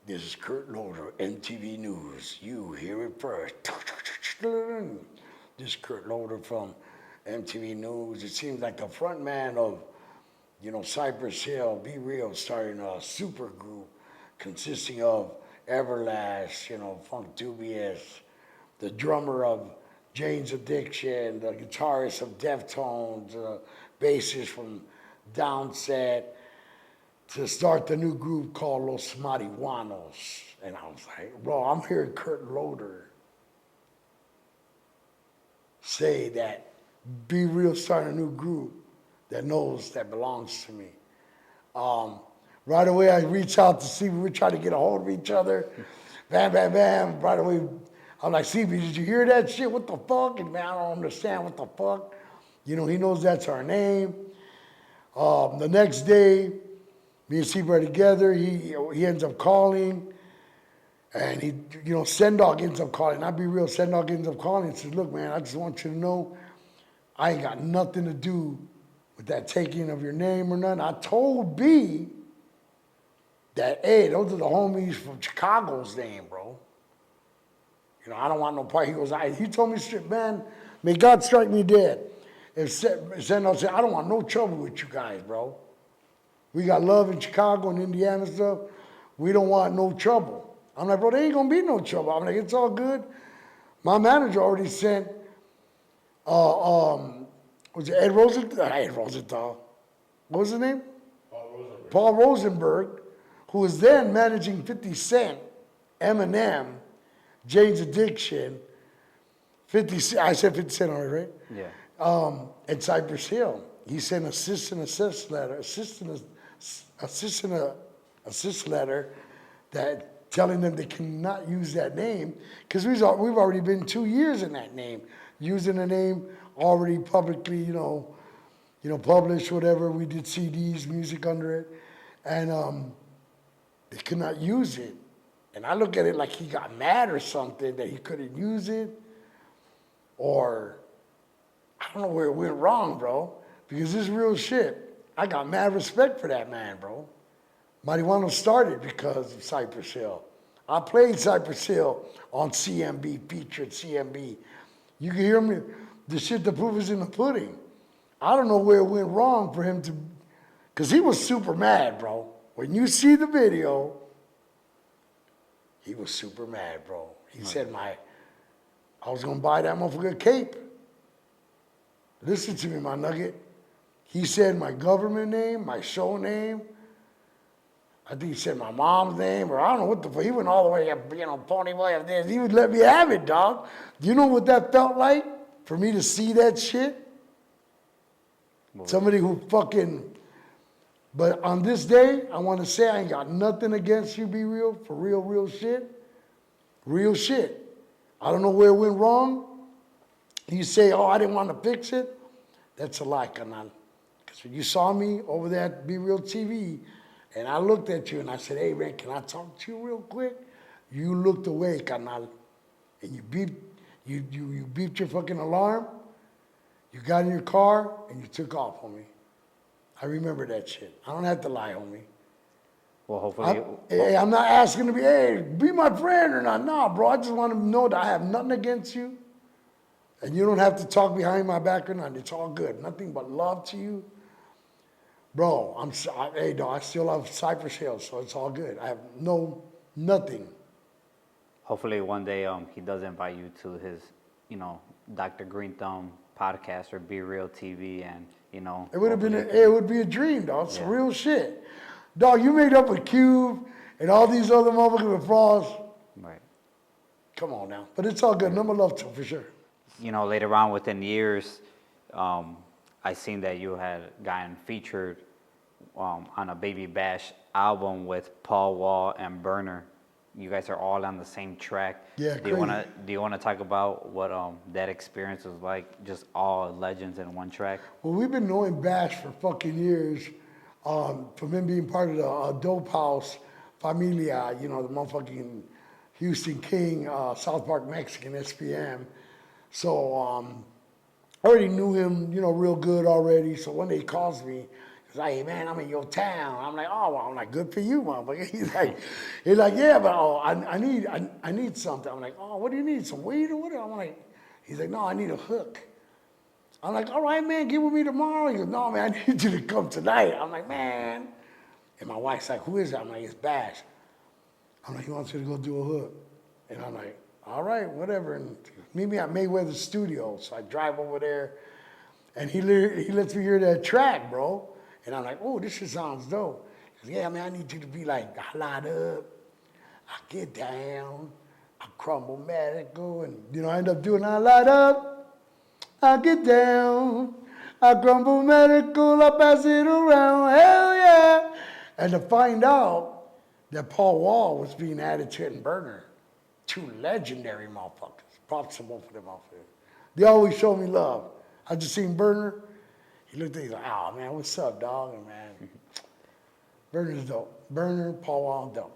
This is Kurt Loder, MTV News. You hear it first. This is Kurt Loder from MTV News. It seems like the front man of, you know, Cypress Hill, Be Real, starting a super group consisting of Everlast, you know, Funk Dubious, the drummer of Jane's Addiction, the guitarist of Deftones, bassist from Downset, to start the new group called Los Marijuanos. And I was like, bro, I'm hearing Kurt Loder say that Be Real starting a new group that belongs to me. Right away, I reach out to CB. We try to get a hold of each other. Bam, bam, bam. Right away, I'm like, CB, did you hear that shit? What the fuck? And man, I don't understand what the fuck. You know, he knows that's our name. The next day, me and CB are together. He ends up calling. And he, you know, Sendog ends up calling. Not Be Real, Sendog ends up calling and says, look, man, I just want you to know I ain't got nothing to do with that taking of your name or nothing. I told B that, hey, those are the homies from Chicago's name, bro. You know, I don't want no part. He goes, he told me straight, man, may God strike me dead. if Sentinel said, I don't want no trouble with you guys, bro. We got love in Chicago and Indiana and stuff. We don't want no trouble. I'm like, bro, there ain't gonna be no trouble. I'm like, it's all good. My manager already sent, was it Ed Rosenthal? What was his name? Paul Rosenberg, who was then managing 50 Cent, Eminem, Jane's Addiction, 50 Cent, I said 50 Cent already, right? Yeah. And Cypress Hill. He sent assist letter that telling them they cannot use that name because we've already been 2 years in that name, using the name already publicly, published, whatever. We did CDs, music under it, and they could not use it. And I look at it like he got mad or something that he couldn't use it, or I don't know where it went wrong, bro, because this is real shit. I got mad respect for that man, bro. Marijuana started because of Cypress Hill. I played Cypress Hill on CMB, featured CMB. You can hear me, the shit, the proof is in the pudding. I don't know where it went wrong for him to, because he was super mad, bro. When you see the video, he was super mad, bro. He said I was gonna buy that motherfucker a cape. Listen to me, my nugget. He said my government name, my show name. I think he said my mom's name, or I don't know what the fuck. He went all the way up, Pony Boy of this. He would let me have it, dog. Do you know what that felt like for me to see that shit? Somebody who fucking, but on this day, I want to say I ain't got nothing against you, Be Real, for real shit. Real shit. I don't know where it went wrong. You say, oh, I didn't want to fix it. That's a lie, canal. Because when you saw me over there at Be Real TV, and I looked at you and I said, hey, man, can I talk to you real quick? You looked away, canal. And you beeped your fucking alarm. You got in your car and you took off, homie. I remember that shit. I don't have to lie, homie. Well, hopefully. I'm not asking to be my friend or not. Nah, bro, I just want to know that I have nothing against you. And you don't have to talk behind my back or nothing. It's all good. Nothing but love to you. Bro, I still love Cypress Hill, so it's all good. I have nothing. Hopefully one day he does invite you to his, Dr. Greenthumb Podcast or Be Real TV, and it would be a dream, dog. It's real shit, dog. You made up with Cube and all these other motherfuckers with frauds. Right. Come on now, but it's all good. Number love to for sure. Later on within years, I seen that you had gotten featured on a Baby Bash album with Paul Wall and BERNER. You guys are all on the same track. Yeah, do you wanna talk about what that experience was like? Just all legends in one track. Well, we've been knowing Bash for fucking years, from him being part of the Dope House Familia, the motherfucking Houston King, South Park Mexican SPM. So I already knew him, real good already. So one day he calls me. He's like, hey, man, I'm in your town. I'm like, oh, well, I'm like, good for you, motherfucker. He's like, yeah, but I need something. I'm like, oh, what do you need? Some weed or whatever? I'm like, he's like, no, I need a hook. I'm like, all right, man, get with me tomorrow. He goes, no, man, I need you to come tonight. I'm like, man. And my wife's like, who is that? I'm like, it's Bash. I'm like, he wants you to go do a hook. And I'm like, all right, whatever. And meet me at Mayweather Studio. So I drive over there, and he lets me hear that track, bro. And I'm like, oh, this shit sounds dope. He goes, yeah, man, I need you to be like, I light up, I get down, I crumble medical, and I end up doing I light up, I get down, I crumble medical, I pass it around, hell yeah. And to find out that Paul Wall was being added to it in BERNER, two legendary motherfuckers. Props to both of them out there. They always show me love. I just seen BERNER. He looked at me, he's like, oh, man, what's up, dog? And, man, BERNER's dope. BERNER, Paul Wall, dope.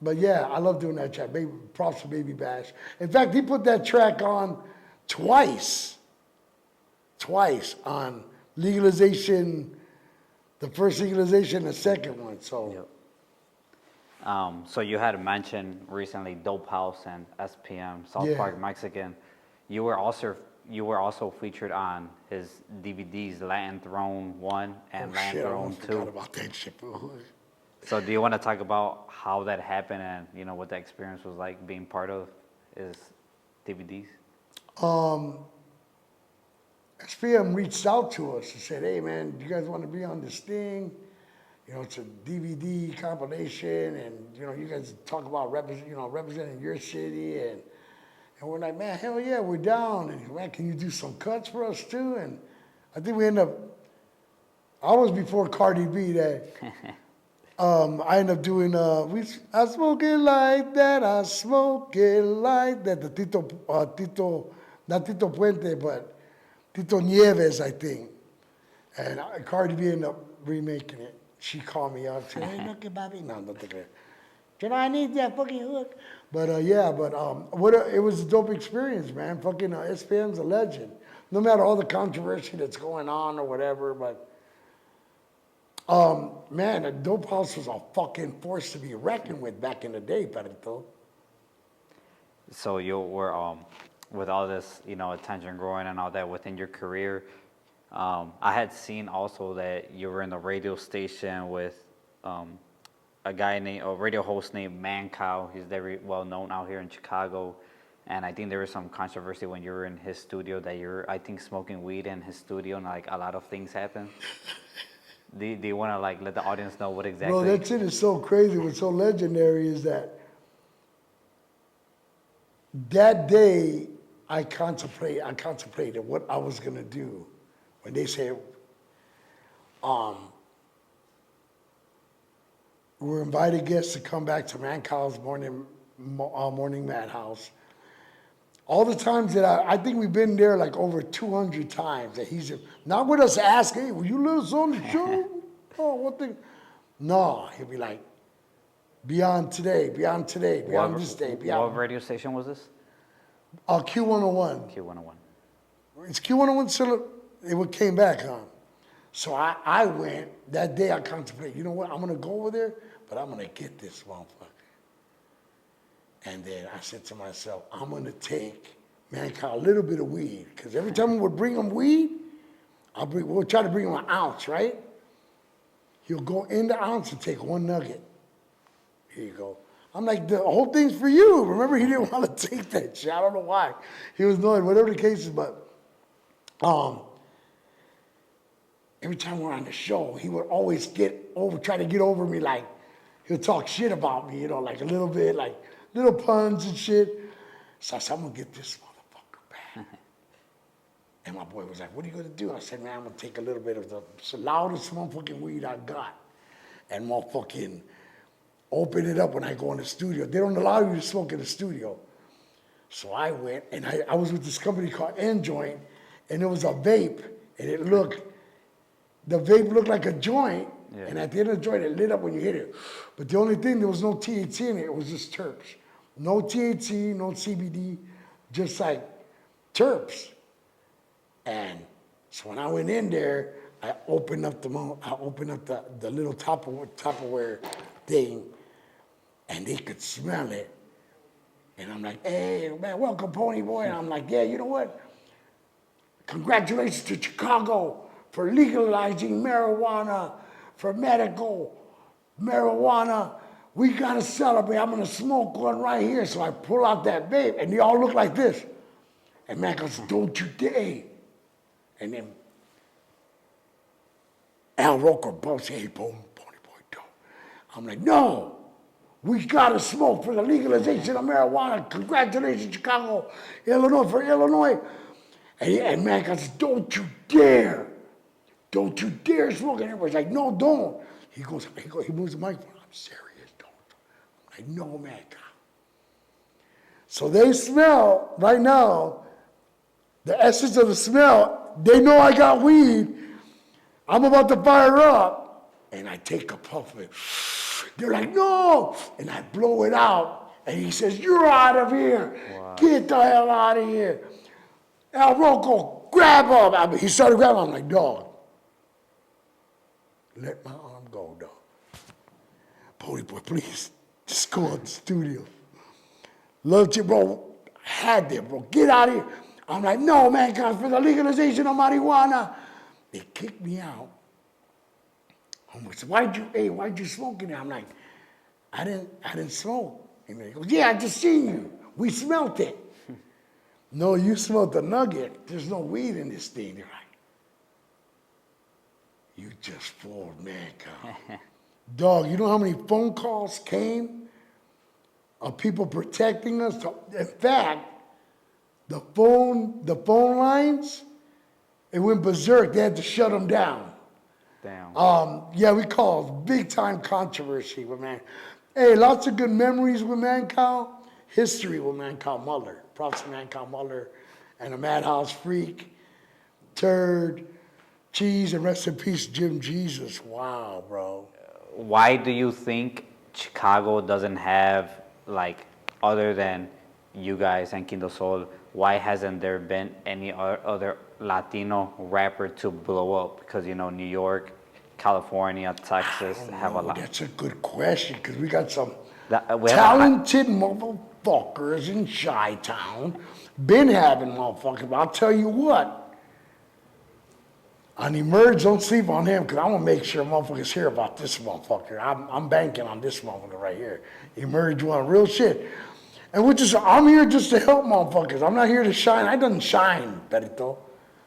But, yeah, I love doing that track. Props to Baby Bash. In fact, he put that track on twice on legalization, the first legalization, the second one. So. Yep. So you had mentioned recently Dope House and SPM, South Park Mexican. You were also you were also featured on his DVDs, Latin Throne 1 and Latin Throne 2. I forgot about that shit, bro. So do you want to talk about how that happened and, you know, what the experience was like being part of his DVDs? SPM reached out to us and said, hey, man, do you guys want to be on this thing? You know, it's a DVD compilation, and, you know, you guys talk about representing your city, and we're like, man, hell yeah, we're down. And, man, can you do some cuts for us, too? And I think we ended up, I was before Cardi B that. I ended up doing, I smoke it like that, I smoke it like that. The not Tito Puente, but Tito Nieves, I think. And Cardi B ended up remaking it. She called me up, said, hey, look at Bobby. No, don't think that. You know, I need that fucking hook. But it was a dope experience, man. Fucking SPM's a legend. No matter all the controversy that's going on or whatever, but man, a dope house was a fucking force to be reckoned with back in the day, Perito. So you were, with all this, you know, attention growing and all that within your career, I had seen also that you were in the radio station with a radio host named Mancow. He's very well known out here in Chicago. And I think there was some controversy when you were in his studio that you're, I think, smoking weed in his studio, and like a lot of things happened. Do you want to like let the audience know what exactly? Bro, that shit is so crazy. What's so legendary is that day I contemplated what I was gonna do when they said, we're invited guests to come back to Mancow's morning madhouse. All the times that I think we've been there like over 200 times that he's not with us asking, hey, will you let us on the show? Oh, what thing? No, he'll be like, beyond today, beyond this day, beyond. What radio station was this? Q101. Q101. It's Q101 still, it came back, huh? So I went, that day I contemplated, you know what, I'm gonna go over there, but I'm gonna get this motherfucker. And then I said to myself, I'm gonna take Mancow a little bit of weed, because every time we would bring him weed, we'll try to bring him an ounce, right? He'll go in the ounce and take one nugget. Here you go. I'm like, the whole thing's for you. Remember, he didn't want to take that shit. I don't know why. He was annoyed, whatever the case is, but every time we're on the show, he would always try to get over me, like, he'll talk shit about me, you know, like a little bit, like little puns and shit. So I said, I'm gonna get this motherfucker back. And my boy was like, what are you gonna do? I said, man, I'm gonna take a little bit of the loudest motherfucking weed I got and motherfucking open it up when I go in the studio. They don't allow you to smoke in the studio. So I went, and I was with this company called N-Joint, and it was a vape, and the vape looked like a joint, yeah. And at the end of the joint, it lit up when you hit it. But the only thing, there was no THC in it, it was just terps. No THC, no CBD, just like terps. And so when I went in there, I opened up the little Tupperware thing, and they could smell it. And I'm like, hey, man, welcome, Pony Boy. And I'm like, yeah, you know what? Congratulations to Chicago for legalizing marijuana, for medical marijuana. We got to celebrate. I'm going to smoke one right here. So I pull out that vape, and they all look like this. And man goes, don't you dare. And then Al Roker bumps, hey, Pony Boy, don't. I'm like, no. We gotta smoke for the legalization of marijuana. Congratulations, Chicago, Illinois, for Illinois. And man goes, don't you dare. Don't you dare smoke. And everybody's like, no, don't. He moves the microphone. I'm serious, don't. I'm like, no, man. So they smell, right now, the essence of the smell. They know I got weed. I'm about to fire up. And I take a puff of it. They're like, no! And I blow it out. And he says, you're out of here. Wow. Get the hell out of here. Al Rocco, grab him. He started grabbing him. I'm like, dog, let my arm go, dog. Pony Boy, please, just go out the studio. Love you, bro. Had them, bro. Get out of here. I'm like, no, man, cause for the legalization of marijuana. They kicked me out. I'm like, why'd you smoke in there? I'm like, I didn't smoke. And he goes, yeah, I just seen you. We smelt it. No, you smelled the nugget. There's no weed in this thing. They're like, you just fooled Mancow. Dog, you know how many phone calls came of people protecting us? In fact, the phone lines, it went berserk. They had to shut them down. Damn. Yeah, we caused big time controversy with man. Hey, lots of good memories with Mancow. History with Mancow Muller. Props to Mancow Muller and a Madhouse Freak, Turd, Cheese, and rest in peace, Jim Jesus. Wow, bro. Why do you think Chicago doesn't have, like, other than you guys and Kinto Sol, why hasn't there been any other Latino rapper to blow up? Because, you know, New York, California, Texas have a lot. That's a good question, because we got some We have talented motherfuckers in Chi-Town. Been having motherfuckers, but I'll tell you what. On Emerge, don't sleep on him, because I'm going to make sure motherfuckers hear about this motherfucker. I'm banking on this motherfucker right here. Emerge one, real shit. And I'm here just to help motherfuckers. I'm not here to shine. I doesn't shine, Perito.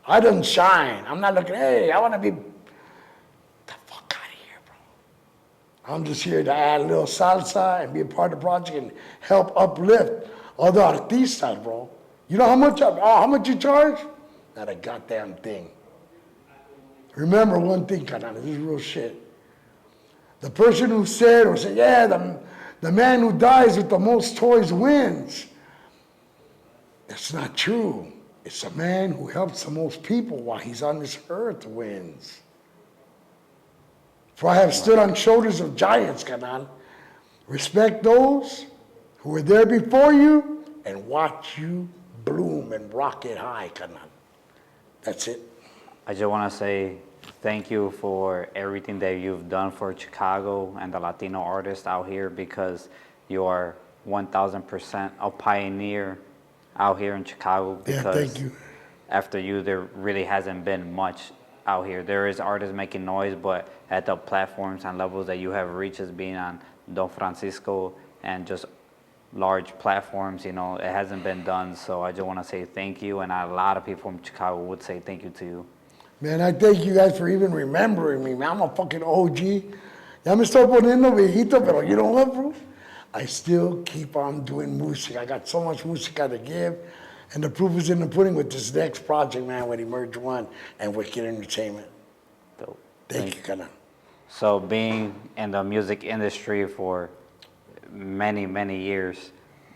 I doesn't shine. I'm not looking, hey, I want to be, the fuck out of here, bro. I'm just here to add a little salsa and be a part of the project and help uplift other artistas, bro. You know how much you charge? Not a goddamn thing. Remember one thing, Canana, this is real shit. The person who said, yeah, the man who dies with the most toys wins. That's not true. It's the man who helps the most people while he's on this earth wins. For I have stood on shoulders of giants, Canal. Respect those who were there before you and watch you bloom and rocket high, Canal. That's it. I just want to say thank you for everything that you've done for Chicago and the Latino artists out here, because you are 1,000% a pioneer out here in Chicago. Yeah, because thank you. after you, there really hasn't been much out here. There is artists making noise, but at the platforms and levels that you have reached, as being on Don Francisco and just large platforms, you know, it hasn't been done. So I just want to say thank you, and a lot of people from Chicago would say thank you to you. Man, I thank you guys for even remembering me, man. I'm a fucking OG. Ya me estoy poniendo viejito, pero you know what, bro? I still keep on doing music. I got so much música to give, and the proof is in the pudding with this next project, man, with Emerge One and Wicked Entertainment. Dope. Thank you, Kana. So being in the music industry for many, many years,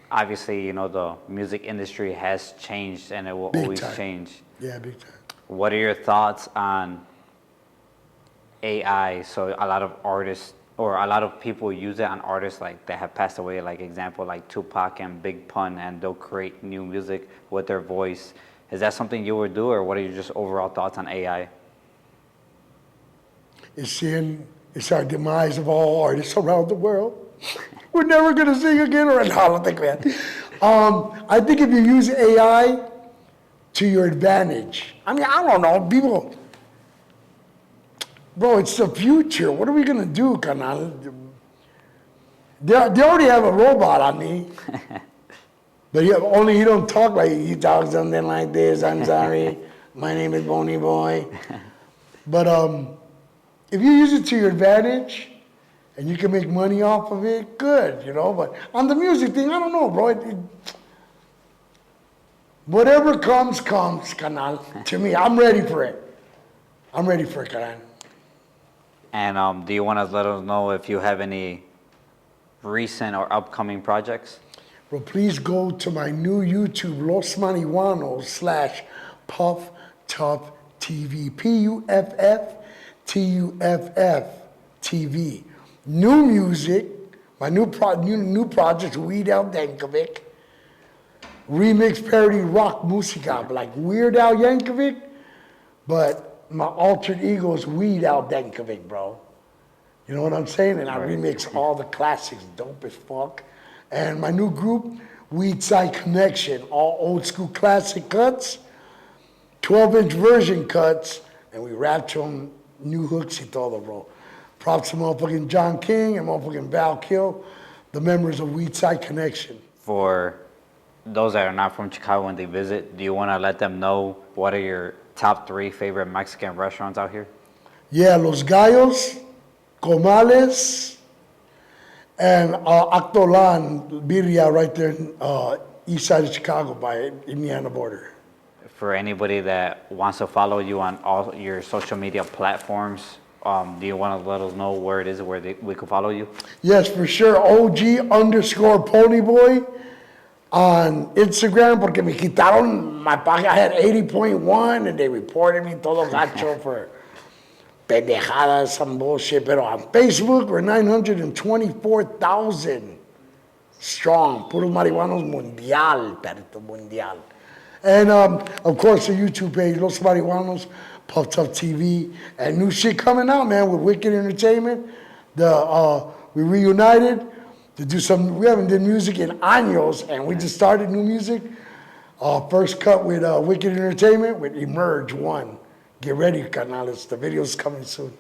obviously, you know, the music industry has changed, and it will Big always time. change. Yeah, big time. What are your thoughts on AI? So a lot of artists, or a lot of people use it on artists like that have passed away, like example like Tupac and Big Pun, and they'll create new music with their voice. Is that something you would do, or what are your just overall thoughts on AI? It's our demise of all artists around the world. We're never gonna sing again, or no, I don't think that. I think if you use AI to your advantage, I mean, I don't know, people, bro, it's the future. What are we gonna do, Canal? They already have a robot on me. But only he don't talk like he talks something like this. I'm sorry, my name is Boney Boy. But if you use it to your advantage and you can make money off of it, good, you know. But on the music thing, I don't know, bro. Whatever comes, Canal. To me, I'm ready for it. I'm ready for it, Canal. And do you want to let us know if you have any recent or upcoming projects? Well, please go to my new YouTube, Los Marijuanos /Puff Tough TV. PUFF TV. New music, my new project, Weed Al Yankovic. Remix parody rock musica, like Weird Al Yankovic, but my alter ego is Weed Al Yankovic, bro. You know what I'm saying? And I remix all the classics, dope as fuck. And my new group, Weedside Connection, all old school classic cuts, 12-inch version cuts, and we rapped to them new hooks y todo, bro. Props to motherfucking John King and motherfucking Val Kill, the members of Weedside Connection. For those that are not from Chicago when they visit, do you want to let them know what are your top 3 favorite Mexican restaurants out here? Yeah, Los Gallos, Comales, and Actolan, Birria, right there in east side of Chicago by Indiana border. For anybody that wants to follow you on all your social media platforms, do you want to let us know where it is where we can follow you? Yes, for sure. OG_Ponyboy on Instagram, porque me quitaron my página. I had 80.1 and they reported me todo gacho for pendejadas, some bullshit. Pero on Facebook, we're 924,000 strong. Puro Marijuanos Mundial, perito mundial. And of course, the YouTube page, Los Marijuanos, Puffed Up TV, and new shit coming out, man, with Wicked Entertainment. We reunited to do some, we haven't done music in años, and we just started new music. First cut with Wicked Entertainment with Emerge 1. Get ready, canales, the video's coming soon.